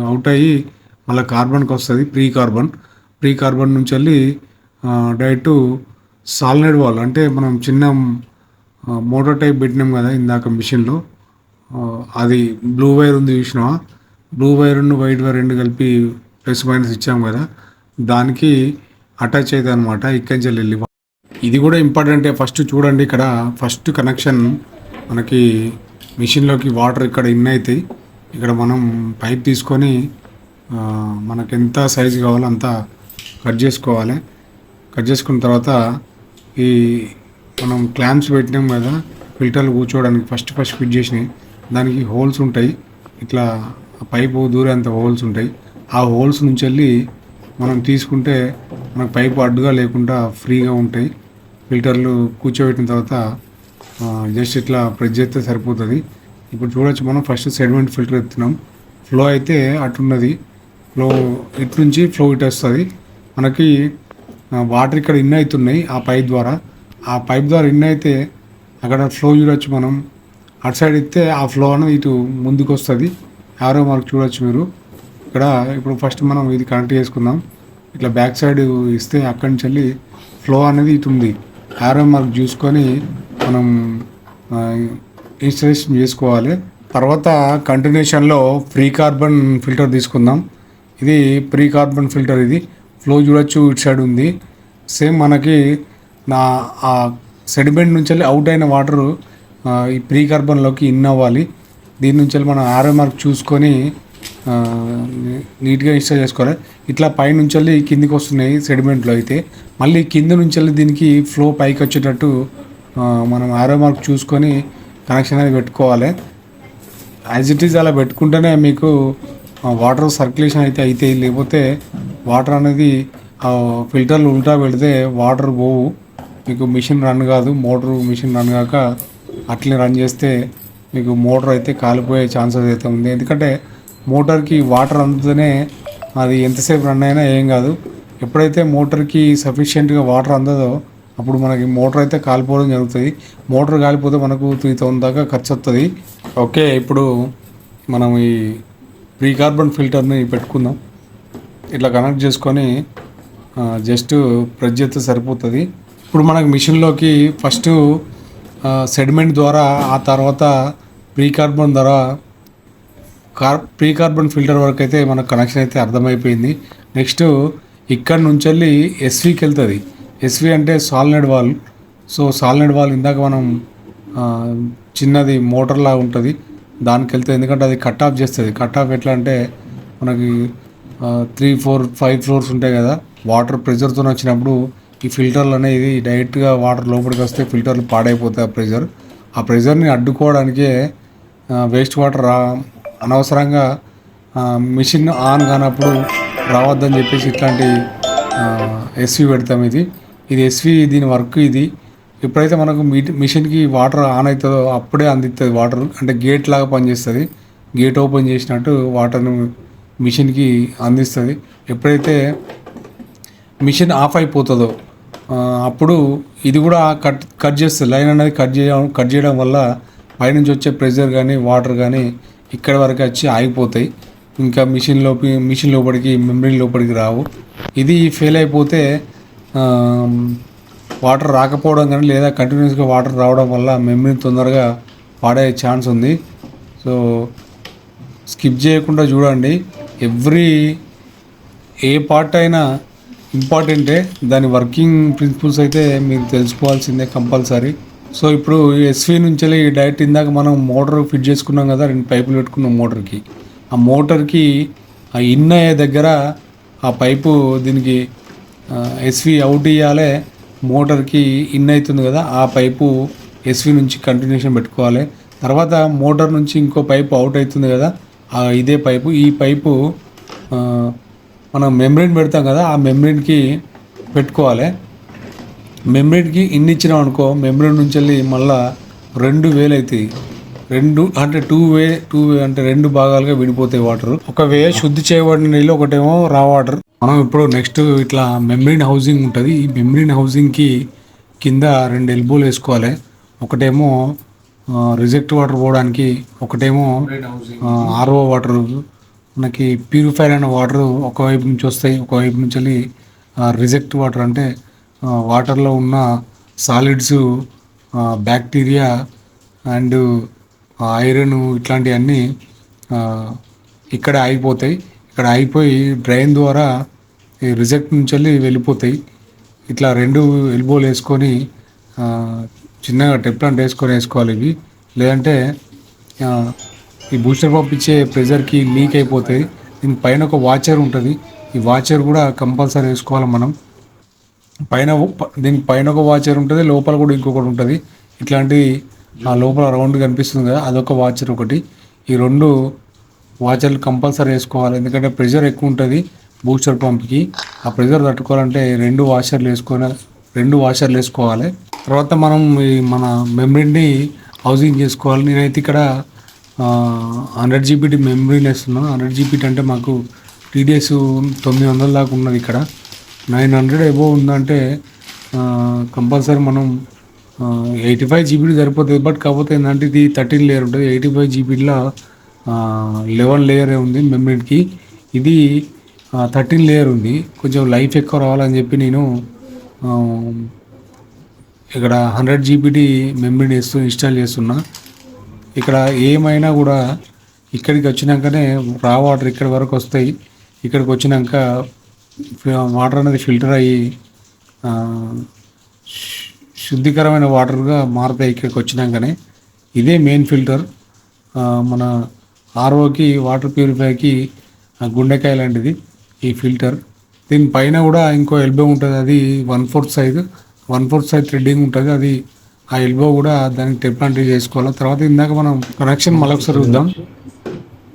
అవుట్ అయ్యి మళ్ళీ కార్బన్కి వస్తుంది, ప్రీ కార్బన్ నుంచి వెళ్ళి డైరెక్ట్ సాలినాయిడ్ వాల్, అంటే మనం చిన్న మోటార్ టైప్ పెట్టినాం కదా ఇందాక మిషన్లో, అది బ్లూ వైర్ ఉంది చూసినావా, బ్లూ వైర్ వైట్ వైర్ 2 కలిపి ప్లస్ మైనస్ ఇచ్చాం కదా, దానికి అటాచ్ అవుతుంది అనమాట. ఇక్కడి నుంచి వెళ్ళి ఇది కూడా ఇంపార్టెంటే. ఫస్ట్ చూడండి, ఇక్కడ ఫస్ట్ కనెక్షన్ మనకి మిషన్లోకి వాటర్ ఇక్కడ ఇన్ అవుతాయి. ఇక్కడ మనం పైప్ తీసుకొని మనకు ఎంత సైజు కావాలో అంత కట్ చేసుకోవాలి. కట్ చేసుకున్న తర్వాత ఈ మనం క్లాంప్స్ పెట్టినాం కదా ఫిల్టర్లు కూర్చోవడానికి, ఫస్ట్ ఫిట్ చేసినాయి, దానికి హోల్స్ ఉంటాయి. ఇట్లా పైపు దూరేంత హోల్స్ ఉంటాయి. ఆ హోల్స్ నుంచి వెళ్ళి మనం తీసుకుంటే మనకు పైపు అడ్డుగా లేకుండా ఫ్రీగా ఉంటాయి. ఫిల్టర్లు కూర్చోబెట్టిన తర్వాత జస్ట్ ఇట్లా ప్రెస్ చేస్తే సరిపోతుంది. ఇప్పుడు చూడొచ్చు, మనం ఫస్ట్ సెడిమెంట్ ఫిల్టర్ ఎత్తున్నాం. ఫ్లో అయితే అటున్నది, ఫ్లో ఇటు నుంచి ఫ్లో ఇటు వస్తుంది. మనకి వాటర్ ఇక్కడ ఇన్ అవుతున్నాయి ఆ పైప్ ద్వారా. ఆ పైప్ ద్వారా ఇన్ అయితే అక్కడ ఫ్లో చూడొచ్చు మనం. అటు సైడ్ ఇస్తే ఆ ఫ్లో అనేది ఇటు ముందుకు వస్తుంది. యారో మార్క్ చూడొచ్చు మీరు ఇక్కడ. ఇప్పుడు ఫస్ట్ మనం ఇది కనెక్ట్ చేసుకుందాం. ఇట్లా బ్యాక్ సైడ్ ఇస్తే అక్కడి నుంచి వెళ్ళి ఫ్లో అనేది ఇటు ఉంది. యారో మార్క్ చూసుకొని మనం ఇన్స్టాలేషన్ చేసుకోవాలి. తర్వాత కంటిన్యూషన్లో ప్రీ కార్బన్ ఫిల్టర్ తీసుకుందాం. ఇది ప్రీ కార్బన్ ఫిల్టర్. ఇది ఫ్లో చూడొచ్చు, ఇటు సైడ్ ఉంది. సేమ్ మనకి ఆ సెడిమెంట్ నుంచి వెళ్ళి అవుట్ అయిన వాటరు ఈ ప్రీ కార్బన్లోకి ఇన్ అవ్వాలి. దీని నుంచి వెళ్ళి మనం యారో మార్క్ చూసుకొని నీట్గా ఇన్స్టాల్ చేసుకోవాలి. ఇట్లా పైనుంచి వెళ్ళి కిందికి వస్తున్నాయి సెడిమెంట్లో అయితే. మళ్ళీ కింద నుంచి వెళ్ళి దీనికి ఫ్లో పైకి వచ్చేటట్టు మనం యారో మార్క్ చూసుకొని కనెక్షన్ అనేది పెట్టుకోవాలి. యాజ్ ఇట్ ఈజ్ అలా పెట్టుకుంటేనే మీకు వాటర్ సర్క్యులేషన్ అయితే అవుతాయి. లేకపోతే వాటర్ అనేది ఫిల్టర్లు ఉల్టా పెడితే వాటర్ పోవు, మీకు మిషన్ రన్ కాదు. మిషన్ రన్ కాక అట్లే రన్ చేస్తే మీకు మోటార్ అయితే కాలిపోయే ఛాన్సెస్ అయితే ఉంది. ఎందుకంటే మోటార్కి వాటర్ అందుతూనే అది ఎంతసేపు రన్ అయినా ఏం కాదు. ఎప్పుడైతే మోటార్కి సఫిషియెంట్గా వాటర్ అందదో అప్పుడు మనకి మోటార్ అయితే కాలిపోవడం జరుగుతుంది. మోటార్ కాలిపోతే మనకు 3000 దాకా ఖర్చు వస్తుంది. ఓకే, ఇప్పుడు మనం ఈ ప్రీ కార్బన్ ఫిల్టర్ని పెట్టుకుందాం. ఇట్లా కనెక్ట్ చేసుకొని జస్ట్ ప్రెస్ చేస్తే సరిపోతుంది. ఇప్పుడు మనకు మిషన్లోకి ఫస్ట్ సెడిమెంట్ ద్వారా, ఆ తర్వాత ప్రీ కార్బన్ ద్వారా ప్రీ కార్బన్ ఫిల్టర్ వరకు అయితే మనకు కనెక్షన్ అయితే అర్థమైపోయింది. నెక్స్ట్ ఇక్కడ నుంచి వెళ్ళి ఎస్వీకి వెళ్తుంది. ఎస్వి అంటే solenoid wall. So solenoid wall ఇందాక మనం చిన్నది మోటార్ లాగా ఉంటుంది, దానికి వెళ్తుంది. ఎందుకంటే అది కట్ ఆఫ్ చేస్తుంది. కట్ ఆఫ్ ఎట్లా అంటే మనకి 3, 4, 5 ఫ్లోర్స్ ఉంటాయి కదా, వాటర్ ప్రెషర్తో వచ్చినప్పుడు ఈ ఫిల్టర్లు అనేది డైరెక్ట్గా వాటర్ లోపలికి వస్తే ఫిల్టర్లు పాడైపోతాయి. ఆ ప్రెషర్ని అడ్డుకోవడానికే వేస్ట్ వాటర్ అనవసరంగా మిషన్ ఆన్ కానప్పుడు రావద్దని చెప్పేసి ఇట్లాంటి ఎస్వి పెడతాం. ఇది ఎస్వి, దీని వర్క్ ఇది. ఎప్పుడైతే మనకు మిషన్కి వాటర్ ఆన్ అవుతుందో అప్పుడే అందిస్తుంది వాటర్. అంటే గేట్ లాగా పనిచేస్తుంది. గేట్ ఓపెన్ చేసినట్టు వాటర్ను మిషన్కి అందిస్తుంది. ఎప్పుడైతే మిషన్ ఆఫ్ అయిపోతుందో అప్పుడు ఇది కూడా కట్ చేస్తుంది. లైన్ అనేది కట్ చేయడం వల్ల పైనుంచి వచ్చే ప్రెషర్ కానీ వాటర్ కానీ ఇక్కడ వరకు వచ్చి ఆగిపోతాయి. ఇంకా మిషన్ లోపలికి మెమరీ లోపలికి రావు. ఇది ఫెయిల్ అయిపోతే వాటర్ రాకపోవడం కానీ లేదా కంటిన్యూస్గా వాటర్ రావడం వల్ల మెమరీ తొందరగా పాడే ఛాన్స్ ఉంది. సో స్కిప్ చేయకుండా చూడండి. ఎవ్రీ ఏ పార్ట్ అయినా ఇంపార్టెంటే, దాని వర్కింగ్ ప్రిన్సిపల్స్ అయితే మీరు తెలుసుకోవాల్సిందే కంపల్సరీ. సో ఇప్పుడు ఎస్వి నుంచి డైరెక్ట్ ఇందాక మనం మోటార్ ఫిట్ చేసుకున్నాం కదా, 2 పైపులు పెట్టుకున్నాం మోటార్కి. ఆ మోటార్కి ఆ ఇన్ అయ్యే దగ్గర ఆ పైపు దీనికి ఎస్వి అవుట్ ఇవ్వాలి. మోటార్కి ఇన్ అవుతుంది కదా, ఆ పైపు ఎస్వి నుంచి కంటిన్యూషన్ పెట్టుకోవాలి. తర్వాత మోటార్ నుంచి ఇంకో పైపు అవుట్ అవుతుంది కదా, ఇదే పైపు, ఈ పైపు మనం మెమ్బ్రెయిన్ పెడతాం కదా, ఆ మెమ్బ్రెయిన్కి పెట్టుకోవాలి. మెమ్బ్రెయిన్కి ఇన్ని ఇచ్చినాం అనుకో, మెమ్బ్రెయిన్ నుంచి వెళ్ళి మళ్ళీ 2 అవుతాయి. 2 అంటే 2 అంటే 2 భాగాలుగా విడిపోతాయి వాటర్. ఒక శుద్ధి చేయబడిన నీళ్ళు, ఒకటేమో రా వాటర్. మనం ఇప్పుడు నెక్స్ట్ ఇట్లా మెమ్బ్రెయిన్ హౌసింగ్ ఉంటుంది. ఈ మెమ్బ్రెయిన్ హౌసింగ్కి కింద 2 ఎల్బోలు వేసుకోవాలి. ఒకటేమో రిజెక్ట్ వాటర్ పోవడానికి, ఒకటేమో ఆర్ఓ వాటర్. మనకి ప్యూరిఫైర్ అయిన వాటర్ ఒకవైపు నుంచి వస్తాయి, ఒకవైపు నుంచి వెళ్ళి రిజెక్ట్ వాటర్ అంటే వాటర్లో ఉన్న సాలిడ్స్, బ్యాక్టీరియా అండ్ ఐరన్ ఇట్లాంటివన్నీ ఇక్కడ ఆగిపోతాయి. ఇక్కడ ఆగిపోయి డ్రైన్ ద్వారా ఈ రిజెక్ట్ నుంచి వెళ్ళిపోతాయి. ఇట్లా 2 ఎల్బోలు వేసుకొని చిన్నగా టెప్లాంట్ వేసుకోవాలి ఇవి. లేదంటే ఈ బూస్టర్ పంప్ ఇచ్చే ప్రెజర్కి లీక్ అయిపోతాయి. దీని పైన ఒక వాచర్ ఉంటుంది. ఈ వాచర్ కూడా కంపల్సరీ వేసుకోవాలి మనం. దీనికి పైన ఒక వాచర్ ఉంటుంది, లోపల కూడా ఇంకొకటి ఉంటుంది. ఇట్లాంటి లోపల రౌండ్ కనిపిస్తుంది కదా, అదొక వాచర్ ఒకటి. ఈ 2 వాచర్లు కంపల్సరీ వేసుకోవాలి, ఎందుకంటే ప్రెషర్ ఎక్కువ ఉంటుంది బూస్టర్ పంప్కి. ఆ ప్రెషర్ తట్టుకోవాలంటే 2 వాషర్లు వేసుకోవాలి. తర్వాత మనం మన మెమ్బ్రెయిన్ని హౌసింగ్ చేసుకోవాలి. నేనైతే ఇక్కడ 100 GPT మెమ్బ్రెయిన్ వేస్తున్నాను. 100 GPT అంటే మాకు TDS 900 దాకా ఉన్నది. ఇక్కడ 900 అబోవ్ ఉందంటే కంపల్సరీ మనం 85 GPT సరిపోతుంది. బట్ కాకపోతే ఏంటంటే ఇది 13 లేయర్ ఉంటుంది. 85 GPTలో 11 లేయరే ఉంది మెమ్బ్రెయిన్కి. ఇది 13 లేయర్ ఉంది. కొంచెం లైఫ్ ఎక్కువ రావాలని చెప్పి నేను ఇక్కడ 100 GPT మెమ్బ్రెయిన్ ఇన్స్టాల్ చేస్తున్నా. ఇక్కడ ఏమైనా కూడా ఇక్కడికి వచ్చినాకనే రా వాటర్ ఇక్కడి వరకు వస్తాయి. ఇక్కడికి వచ్చినాక వాటర్ అనేది ఫిల్టర్ అయ్యి శుద్ధికరమైన వాటర్గా మారుతాయి ఇక్కడికి వచ్చినాకనే. ఇదే మెయిన్ ఫిల్టర్. మన ఆర్ఓకి, వాటర్ ప్యూరిఫైకి గుండెకాయ లాంటిది ఈ ఫిల్టర్. దీనిపైన కూడా ఇంకో ఎల్బో ఉంటుంది, అది 1/4 సైజ్ థ్రెడ్డింగ్ ఉంటుంది. అది ఆ ఎల్బో కూడా దానికి టెప్లాంట్ చేసుకోవాలి. తర్వాత ఇందాక మనం కనెక్షన్ మళ్ళీ ఒకసారి చూద్దాం.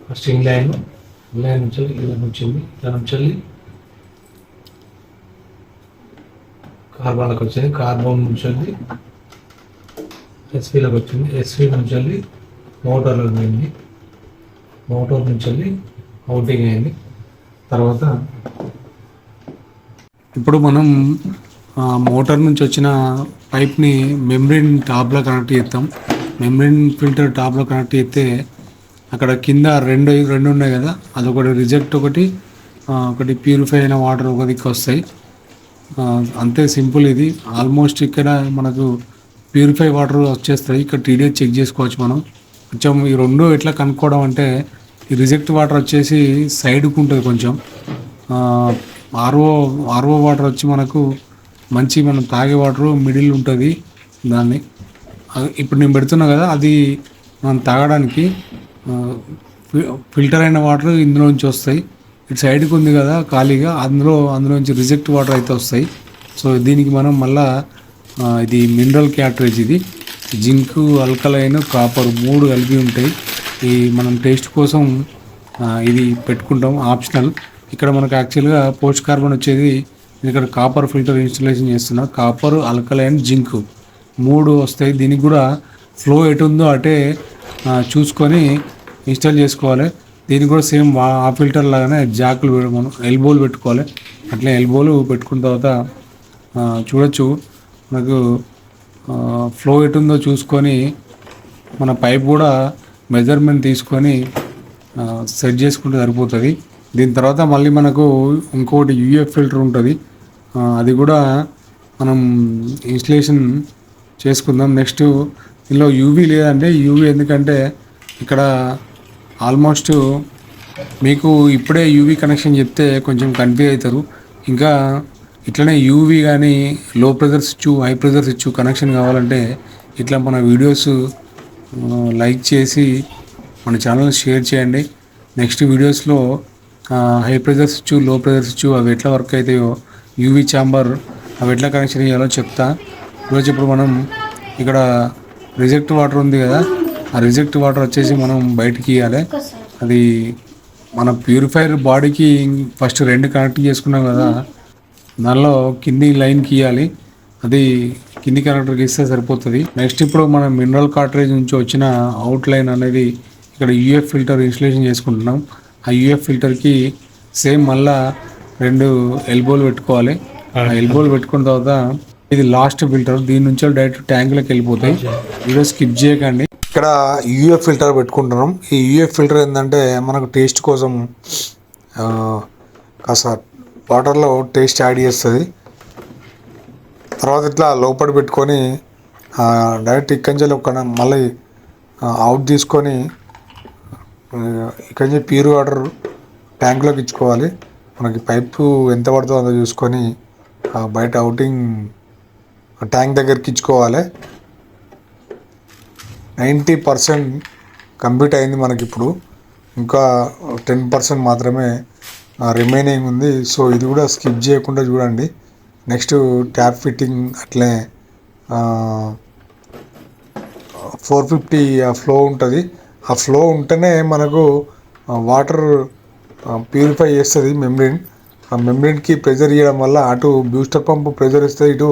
ఫస్ట్ ఇన్ లైన్ నుంచి ఇలా నుంచి కార్బన్లోకి వచ్చింది, కార్బన్ నుంచి ఎస్పీలోకి వచ్చింది, ఎస్పీ నుంచి మోటార్లోకి పోయింది, మోటార్ నుంచి అవుటింగ్ అయింది. తర్వాత ఇప్పుడు మనం మోటార్ నుంచి వచ్చిన పైప్ని మెమ్బ్రెయిన్ టాప్లో కనెక్ట్ చేస్తాం. మెమ్బ్రెయిన్ ఫిల్టర్ టాప్లో కనెక్ట్ చేస్తే అక్కడ కింద రెండు ఉన్నాయి కదా, అదొకటి రిజెక్ట్, ఒకటి ప్యూరిఫై అయిన వాటర్ ఒక దిక్కు వస్తాయి. అంతే సింపుల్ ఇది. ఆల్మోస్ట్ ఇక్కడ మనకు ప్యూరిఫై వాటర్ వచ్చేస్తాయి. ఇక్కడ TDS చెక్ చేసుకోవచ్చు మనం. కొంచెం ఈ 2 ఎట్లా కనుక్కోవడం అంటే, ఈ రిజెక్ట్ వాటర్ వచ్చేసి సైడ్కు ఉంటుంది కొంచెం. ఆర్ఓ వాటర్ వచ్చి మనకు మనం తాగే వాటర్ మిడిల్ ఉంటుంది. దాన్ని ఇప్పుడు నేను పెడుతున్నా కదా, అది మనం తాగడానికి ఫిల్టర్ అయిన వాటర్ ఇందులో నుంచి వస్తాయి. ఇటు సైడ్కి ఉంది కదా ఖాళీగా, అందులోంచి రిజెక్ట్ వాటర్ అయితే వస్తాయి. సో దీనికి మనం మళ్ళా ఇది మినరల్ క్యాటరేజ్, ఇది జింక్, అల్కలైన్, కాపర్ 3 కలిపి ఉంటాయి. ఈ మనం టేస్ట్ కోసం ఇది పెట్టుకుంటాం, ఆప్షనల్. ఇక్కడ మనకు యాక్చువల్గా పోస్ట్ కార్బన్ వచ్చేది. ఇక్కడ కాపర్ ఫిల్టర్ ఇన్స్టాలేషన్ చేస్తున్నా. కాపర్, అల్కలైన్, జింక్ 3 వస్తాయి. దీనికి కూడా ఫ్లో ఎటు ఉందో అటే చూసుకొని ఇన్స్టాల్ చేసుకోవాలి. దీనికి కూడా సేమ్ ఆ ఫిల్టర్ లాగానే జాకులు మనం ఎల్బోలు పెట్టుకోవాలి. అట్లా ఎల్బోలు పెట్టుకున్న తర్వాత చూడొచ్చు మనకు ఫ్లో ఎటుందో చూసుకొని మన పైప్ కూడా మెజర్మెంట్ తీసుకొని సెట్ చేసుకుంటే సరిపోతుంది. దీని తర్వాత మళ్ళీ మనకు ఇంకోటి UF ఫిల్టర్ ఉంటుంది, అది కూడా మనం ఇన్స్టలేషన్ చేసుకుందాం. నెక్స్ట్ ఇందులో UV లేదంటే UV ఎందుకంటే ఇక్కడ ఆల్మోస్ట్ మీకు ఇప్పుడే యూవీ కనెక్షన్ చెప్తే కొంచెం కన్ఫ్యూజ్ అవుతారు. ఇంకా ఇట్లనే యూవీ కానీ లో pressure switch, high pressure switch connection కావాలంటే ఇట్లా మన వీడియోస్ లైక్ చేసి మన ఛానల్ షేర్ చేయండి. నెక్స్ట్ వీడియోస్లో హై ప్రెజర్ స్విచ్, లో ప్రెజర్ స్విచ్ అవి ఎట్లా వర్క్ అవుతాయో, యూవీ ఛాంబర్ అవి ఎట్లా కనెక్షన్ చేయాలో చెప్తా. ఈరోజు ఇప్పుడు మనం ఇక్కడ రిజెక్ట్ వాటర్ ఉంది కదా, ఆ రిజెక్ట్ వాటర్ వచ్చేసి మనం బయటికి ఇవ్వాలి. అది మన ప్యూరిఫైయర్ బాడీకి ఫస్ట్ 2 కనెక్ట్ చేసుకున్నాం కదా, దానిలో కింది లైన్కి ఇవ్వాలి. అది కింది కనెక్టర్కి ఇస్తే సరిపోతుంది. నెక్స్ట్ ఇప్పుడు మనం మినరల్ కార్ట్రేజ్ నుంచి వచ్చిన అవుట్ లైన్ అనేది ఇక్కడ యూఎఫ్ ఫిల్టర్ ఇన్స్టలేషన్ చేసుకుంటున్నాం. ఆ యూఎఫ్ ఫిల్టర్కి సేమ్ మళ్ళా 2 ఎల్బోలు పెట్టుకోవాలి. ఆ ఎల్బోలు పెట్టుకున్న తర్వాత ఇది లాస్ట్ ఫిల్టర్, దీని నుంచి డైరెక్ట్ ట్యాంకులోకి వెళ్ళిపోతాయి. వీడియో స్కిప్ చేయకండి. ఇక్కడ యూఎఫ్ ఫిల్టర్ పెట్టుకుంటున్నాం. ఈ యూఎఫ్ ఫిల్టర్ ఏంటంటే మనకు టేస్ట్ కోసం కాస్త వాటర్లో టేస్ట్ యాడ్ చేస్తుంది. తర్వాత ఇట్లా లోపల పెట్టుకొని డైరెక్ట్ ఇక్కడి నుంచి ఒక మళ్ళీ అవుట్ తీసుకొని ఇక్కడి నుంచి ప్యూర్ వాటర్ ట్యాంక్లోకి ఇచ్చుకోవాలి. మనకి పైపు ఎంత పడుతుందో అంత చూసుకొని బయట అవుటింగ్ ట్యాంక్ దగ్గరికి ఇచ్చుకోవాలి. 90% కంప్లీట్ అయింది మనకి. ఇప్పుడు ఇంకా 10% మాత్రమే రిమైనింగ్ ఉంది. సో ఇది కూడా స్కిప్ చేయకుండా చూడండి. నెక్స్ట్ ట్యాప్ ఫిట్టింగ్ అట్లే 450 ఫ్లో ఉంటుంది. ఆ ఫ్లో ఉంటేనే మనకు వాటర్ ప్యూరిఫై చేస్తుంది మెంబ్రెయిన్. ఆ మెంబ్రెయిన్కి ప్రెజర్ ఇవ్వడం వల్ల అటు బూస్టర్ పంప్ ప్రెజర్ ఇస్తే ఇటు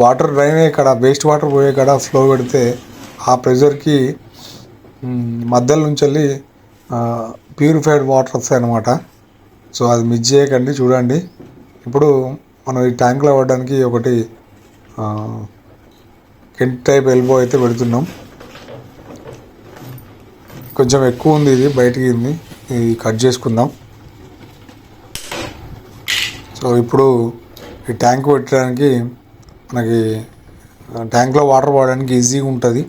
వాటర్ డ్రైన్ అయ్యే కాడ, వేస్ట్ వాటర్ పోయే కాడ ఫ్లో పెడితే ఆ ప్రెజర్కి మధ్యలో నుంచి వెళ్ళి ప్యూరిఫైడ్ వాటర్ వస్తాయి అన్నమాట. సో అది మిస్ చేయకండి, చూడండి. ఇప్పుడు మనం ఈ ట్యాంక్లో పడడానికి ఒకటి కెంట్ టైప్ ఎల్బో అయితే పెడుతున్నాం. కొంచెం ఎక్కువ ఉంది, ఇది బయటికి ఉంది, ఇది కట్ చేసుకుందాం. సో ఇప్పుడు ఈ ట్యాంక్ పెట్టడానికి మనకి ట్యాంక్లో వాటర్ పోవడానికి ఈజీగా ఉంటుంది.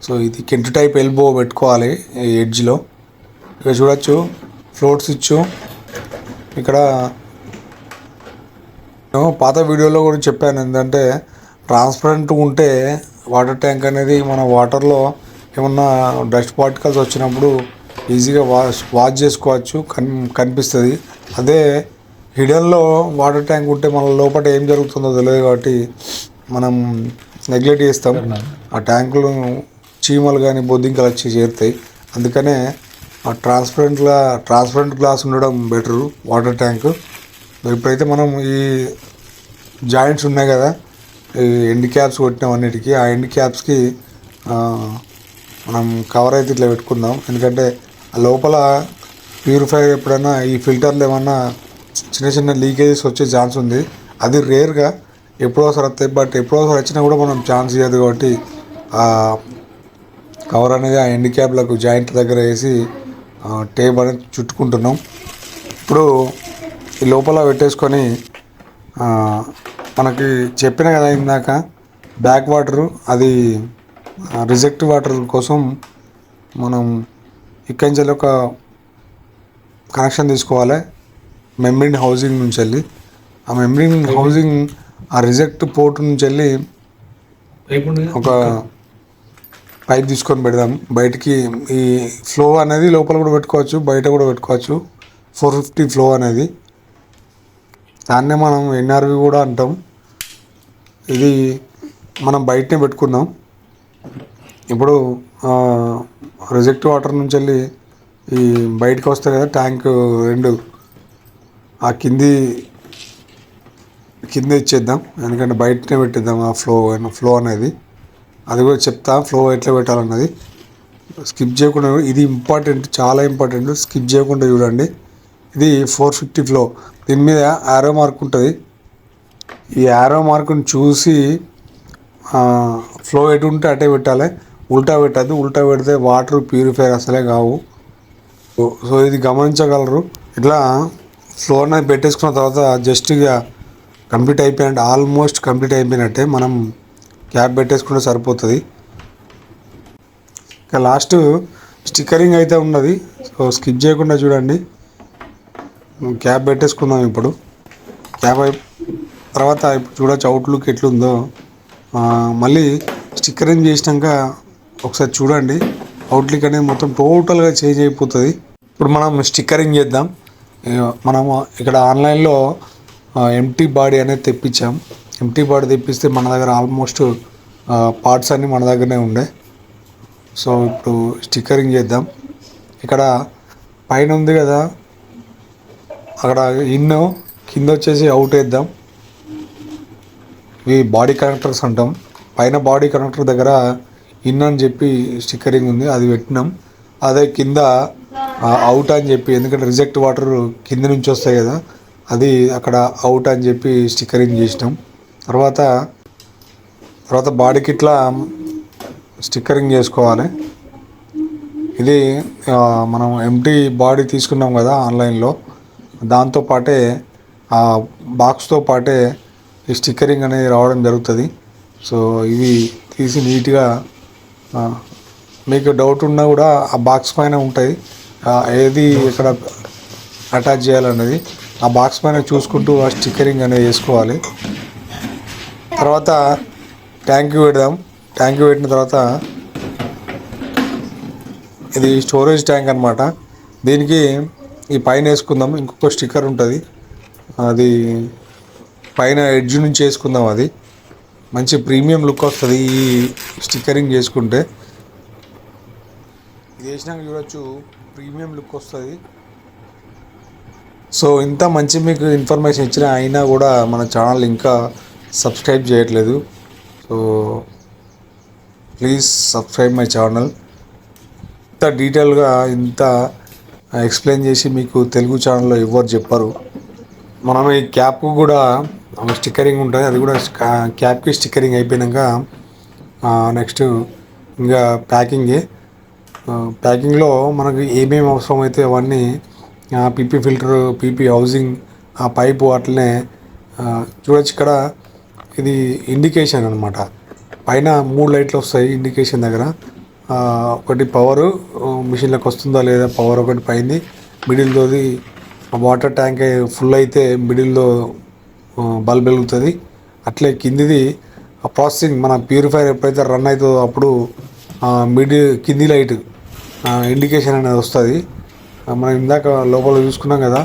సో ఇది కెంట్ టైప్ ఎల్బో పెట్టుకోవాలి ఈ ఎడ్జ్లో. ఇక్కడ చూడొచ్చు ఫ్లోట్ స్విచ్. ఇక్కడ పాత వీడియోలో కూడా చెప్పాను ఏంటంటే ట్రాన్స్పరెంట్ ఉంటే వాటర్ ట్యాంక్ అనేది మన వాటర్లో ఏమన్నా డస్ట్ పార్టికల్స్ వచ్చినప్పుడు ఈజీగా వాష్ చేసుకోవచ్చు, కనిపిస్తుంది. అదే హిడెన్లో వాటర్ ట్యాంక్ ఉంటే మన లోపల ఏం జరుగుతుందో తెలియదు కాబట్టి మనం నెగ్లెక్ట్ చేస్తాం. ఆ ట్యాంకులు చీమలు కానీ బొద్దింకలు వచ్చి చేరుతాయి. అందుకనే ఆ ట్రాన్స్పరెంట్ గ్లాస్ ఉండడం బెటరు వాటర్ ట్యాంకు. ఇప్పుడైతే మనం ఈ జాయింట్స్ ఉన్నాయి కదా, ఈ ఎండ్ క్యాప్స్ కొట్టినాం అన్నిటికీ, ఆ ఎండ్ క్యాప్స్కి మనం కవర్ అయితే ఇట్లా పెట్టుకుందాం. ఎందుకంటే ఆ లోపల ప్యూరిఫైర్ ఎప్పుడైనా ఈ ఫిల్టర్లు ఏమన్నా చిన్న చిన్న లీకేజెస్ వచ్చే ఛాన్స్ ఉంది. అది రేర్గా ఎప్పుడో ఒకసారి వస్తాయి, బట్ ఎప్పుడో ఒకసారి వచ్చినా కూడా మనం ఛాన్స్ ఇవ్వదు. కాబట్టి ఆ కవర్ అనేది ఆ ఎండ్ క్యాప్లకు జాయింట్ దగ్గర వేసి టేప్ అనేది చుట్టుకుంటున్నాం. ఇప్పుడు ఈ లోపల పెట్టేసుకొని మనకి చెప్పిన కదా ఇందాక బ్యాక్ వాటరు, అది రిజెక్ట్ వాటర్ కోసం మనం ఇక్కడి నుంచి ఒక కనెక్షన్ తీసుకోవాలి మెంబ్రెయిన్ హౌసింగ్ నుంచి వెళ్ళి. ఆ మెంబ్రెయిన్ హౌసింగ్ ఆ రిజెక్ట్ పోర్ట్ నుంచి వెళ్ళి ఒక పైప్ తీసుకొని పెడదాం బయటికి. ఈ ఫ్లో అనేది లోపల కూడా పెట్టుకోవచ్చు, బయట కూడా పెట్టుకోవచ్చు. 450 ఫ్లో అనేది, దాన్నే మనం ఎన్ఆర్వి కూడా అంటాం. ఇది మనం బయటనే పెట్టుకుందాం. ఇప్పుడు రిజెక్ట్ వాటర్ నుంచి వెళ్ళి ఈ బయటకు వస్తాయి కదా ట్యాంక్ 2, ఆ కింద ఇచ్చేద్దాం. ఎందుకంటే బయటనే పెట్టేద్దాం ఆ ఫ్లో అనేది. అది కూడా చెప్తా ఫ్లో ఎట్లా పెట్టాలన్నది. స్కిప్ చేయకుండా, ఇది ఇంపార్టెంట్, చాలా ఇంపార్టెంట్, స్కిప్ చేయకుండా చూడండి. ఇది 450 ఫ్లో. దీని మీద యారో మార్క్ ఉంటుంది. ఈ యారో మార్కుని చూసి ఫ్లో ఎటు ఉంటే అటే పెట్టాలి, ఉల్టా పెట్టద్దు. ఉల్టా పెడితే వాటర్ ప్యూరిఫైర్ అసలే కావు. సో ఇది గమనించగలరు. ఇట్లా ఫ్లో అనేది పెట్టేసుకున్న తర్వాత జస్ట్ ఇక కంప్లీట్ అయిపోయినట్టు, ఆల్మోస్ట్ కంప్లీట్ అయిపోయినట్టే. మనం క్యాప్ పెట్టేసుకుంటే సరిపోతుంది. ఇక లాస్ట్ స్టిక్కరింగ్ అయితే ఉన్నది. సో స్కిప్ చేయకుండా చూడండి. క్యాప్ పెట్టేసుకుందాం ఇప్పుడు. క్యాప్ తర్వాత ఇప్పుడు చూడొచ్చు అవుట్లుక్ ఎట్లుందో. మళ్ళీ స్టిక్కరింగ్ చేసినాక ఒకసారి చూడండి. అవుట్లుక్ అనేది మొత్తం టోటల్గా చేంజ్ అయిపోతుంది. ఇప్పుడు మనం స్టిక్కరింగ్ చేద్దాం. మనము ఇక్కడ ఆన్లైన్లో ఎంటీ బాడీ అనేది తెప్పించాం. ఎంటీ బాడీ తెప్పిస్తే మన దగ్గర ఆల్మోస్ట్ పార్ట్స్ అన్నీ మన దగ్గరనే ఉండే. సో ఇప్పుడు స్టిక్కరింగ్ చేద్దాం. ఇక్కడ పైన ఉంది కదా, అక్కడ ఇన్నో కింద వచ్చేసి అవుట్ వేద్దాం. ఇవి బాడీ కనెక్టర్స్ అంటాం. పైన బాడీ కనెక్టర్ దగ్గర ఇన్ అని చెప్పి స్టిక్కరింగ్ ఉంది, అది పెట్టినాం. అదే కింద అవుట్ అని చెప్పి, ఎందుకంటే రిజెక్ట్ వాటర్ కింద నుంచి వస్తాయి కదా, అది అక్కడ అవుట్ అని చెప్పి స్టిక్కరింగ్ చేసినాం. తర్వాత బాడీకి ఇట్లా స్టిక్కరింగ్ చేసుకోవాలి. ఇది మనం ఎంటీ బాడీ తీసుకున్నాం కదా ఆన్లైన్లో, దాంతోపాటే ఆ బాక్స్తో పాటే ఈ స్టిక్కరింగ్ అనేది రావడం జరుగుతుంది. సో ఇవి తీసి నీట్గా, మీకు డౌట్ ఉన్నా కూడా ఆ బాక్స్ పైన ఉంటాయి ఏది ఇక్కడ అటాచ్ చేయాలన్నది. ఆ బాక్స్ పైన చూసుకుంటూ ఆ స్టిక్కరింగ్ అనేది వేసుకోవాలి. తర్వాత ట్యాంక్ పెడదాం. ట్యాంక్ పెట్టిన తర్వాత ఇది స్టోరేజ్ ట్యాంక్ అనమాట. దీనికి ఈ పైన వేసుకుందాం. ఇంకొక స్టిక్కర్ ఉంటుంది, అది పైన ఎడ్జ్ నుంచి వేసుకుందాం. అది మంచి ప్రీమియం లుక్ వస్తుంది ఈ స్టిక్కరింగ్ చేసుకుంటే. ఇది వేసినాక చూడొచ్చు ప్రీమియం లుక్ వస్తుంది. సో ఇంత మంచి మీకు ఇన్ఫర్మేషన్ ఇచ్చిన అయినా కూడా మన ఛానల్ ఇంకా సబ్స్క్రైబ్ చేయట్లేదు. So please subscribe my channel. ఇంత డీటెయిల్గా ఇంత ఎక్స్ప్లెయిన్ చేసి మీకు తెలుగు ఛానల్లో ఎవరు చెప్పరు. మనం ఈ క్యాప్కు కూడా స్టిక్కరింగ్ ఉంటుంది, అది కూడా క్యాప్కి స్టిక్కరింగ్ అయిపోయాక నెక్స్ట్ ఇంకా ప్యాకింగ్లో మనకు ఏమేమి అవసరం అయితే అవన్నీ పీపీ ఫిల్టర్, పీపీ హౌసింగ్, ఆ పైపు అట్లనే చూడొచ్చు. ఇక్కడ ఇది ఇండికేషన్ అనమాట. పైన 3 లైట్లు వస్తాయి ఇండికేషన్ దగ్గర. ఒకటి పవరు మిషన్లకు వస్తుందా లేదా పవర్ ఒకటి పైంది, మిడిల్లోది వాటర్ ట్యాంక్ ఫుల్ అయితే మిడిల్లో బల్బ్ వెలుగుతుంది. అట్లే కిందిది ప్రాసెసింగ్, మన ప్యూరిఫైర్ ఎప్పుడైతే రన్ అవుతుందో అప్పుడు కింది లైట్ ఇండికేషన్ అనేది వస్తుంది. మనం ఇందాక లోపల చూసుకున్నాం కదా,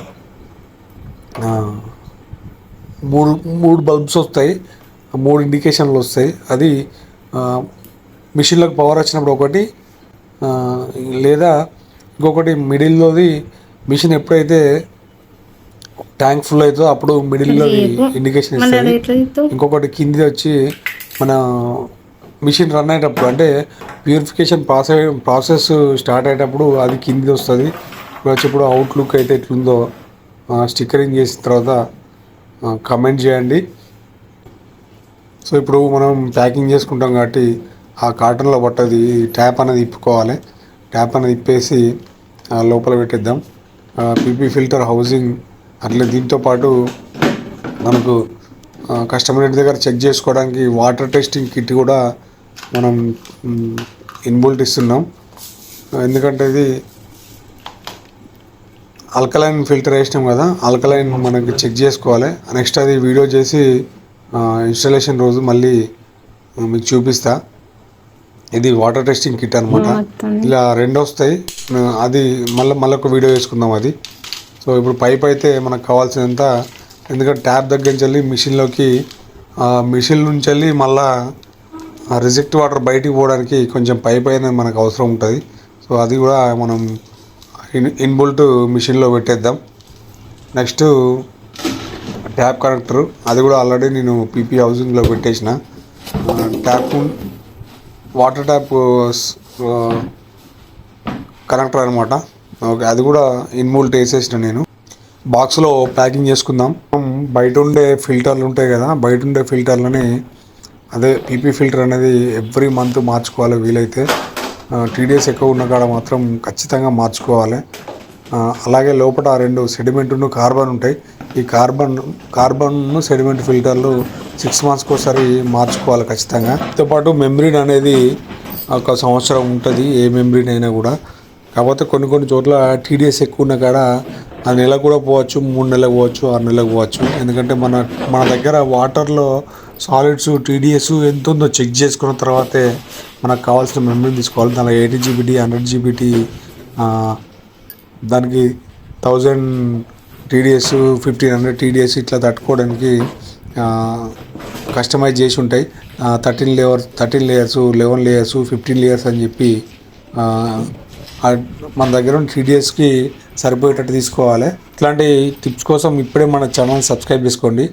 మూడు బల్బ్స్ వస్తాయి, 3 ఇండికేషన్లు వస్తాయి. అది మిషన్లకు పవర్ వచ్చినప్పుడు ఒకటి, లేదా ఇంకొకటి మిడిల్లోది మిషన్ ఎప్పుడైతే ట్యాంక్ ఫుల్ అవుతుందో అప్పుడు మిడిల్లో ఇండికేషన్ ఇస్తుంది. ఇంకొకటి కింది వచ్చి మన మిషన్ రన్ అయ్యేటప్పుడు, అంటే ప్యూరిఫికేషన్ ప్రాసెస్ స్టార్ట్ అయ్యేటప్పుడు అది కింది వస్తుంది. ఇప్పుడు అవుట్లుక్ అయితే ఎట్లుందో స్టిక్కరింగ్ చేసిన తర్వాత కమెంట్ చేయండి. సో ఇప్పుడు మనం ప్యాకింగ్ చేసుకుంటాం కాబట్టి ఆ కాటన్లో పట్టది ట్యాప్ అనేది ఇప్పుకోవాలి. ట్యాప్ అనేది ఇప్పేసి లోపల పెట్టేద్దాం. పీపీ ఫిల్టర్, హౌసింగ్, అట్లే దీంతోపాటు మనకు కస్టమర్ దగ్గర చెక్ చేసుకోవడానికి వాటర్ టెస్టింగ్ కిట్ కూడా మనం ఇన్బుల్ట్ ఇస్తున్నాం. ఎందుకంటే ఇది ఆల్కలైన్ ఫిల్టర్ వేసినాం కదా, ఆల్కలైన్ మనకి చెక్ చేసుకోవాలి. నెక్స్ట్ అది వీడియో చేసి ఇన్స్టాలేషన్ రోజు మళ్ళీ మీకు చూపిస్తా. ఇది వాటర్ టెస్టింగ్ కిట్ అనమాట. ఇలా 2 వస్తాయి. అది మళ్ళీ ఒక వీడియో వేసుకుందాం అది. సో ఇప్పుడు పైప్ అయితే మనకు కావాల్సినంత, ఎందుకంటే ట్యాప్ దగ్గర నుంచి వెళ్ళి మిషన్లోకి, మిషన్ నుంచి వెళ్ళి మళ్ళీ రిజెక్ట్ వాటర్ బయటికి పోవడానికి కొంచెం పైప్ అనేది మనకు అవసరం ఉంటుంది. సో అది కూడా మనం ఇన్బుల్ట్ మిషన్లో పెట్టేద్దాం. నెక్స్ట్ ట్యాప్ కనెక్టర్, అది కూడా ఆల్రెడీ నేను పీపీ హౌసింగ్లో పెట్టేసిన. ట్యాప్ వాటర్ ట్యాప్ కనెక్టర్ అనమాట. ఓకే, అది కూడా ఇన్బుల్ట్ వేసేసిన నేను. బాక్స్లో ప్యాకింగ్ చేసుకుందాం. బయట ఉండే ఫిల్టర్లు ఉంటాయి కదా, బయట ఉండే ఫిల్టర్లని, అదే పీపీ ఫిల్టర్ అనేది ఎవ్రీ మంత్ మార్చుకోవాలి వీలైతే. టీడీఎస్ ఎక్కువ ఉన్న కాడ మాత్రం ఖచ్చితంగా మార్చుకోవాలి. అలాగే లోపల 2 సెడిమెంట్ కార్బన్ ఉంటాయి. ఈ కార్బన్ సెడిమెంట్ ఫిల్టర్లు 6 మంత్స్కి ఒకసారి మార్చుకోవాలి ఖచ్చితంగా. దాంతోపాటు మెమ్బ్రేన్ అనేది ఒక సంవత్సరం ఉంటుంది ఏ మెమరీనైనా కూడా. కాకపోతే కొన్ని చోట్ల టీడీఎస్ ఎక్కువ ఉన్న కాడ ఆ నెల కూడా పోవచ్చు, 3 నెలలకు పోవచ్చు, 6 నెలలకు పోవచ్చు. ఎందుకంటే మన దగ్గర వాటర్లో సాలిడ్స్ టీడీఎస్ ఎంత ఉందో చెక్ చేసుకున్న తర్వాతే మనకు కావాల్సిన మెమరీ తీసుకోవాలి. దానిలో 80 జీబీటీ 100 జీబీటీ దానికి 1000 టీడీఎస్ 1500 టీడీఎస్ ఇట్లా తట్టుకోవడానికి కస్టమైజ్ చేసి ఉంటాయి. 13 లేయర్స్ 11 లేయర్స్ 15 లేయర్స్ అని చెప్పి మన దగ్గర ఉన్న టీడీఎస్కి సరిపోయేటట్టు తీసుకోవాలి. ఇట్లాంటి టిప్స్ కోసం ఇప్పుడే మన ఛానల్ సబ్స్క్రైబ్ చేసుకోండి.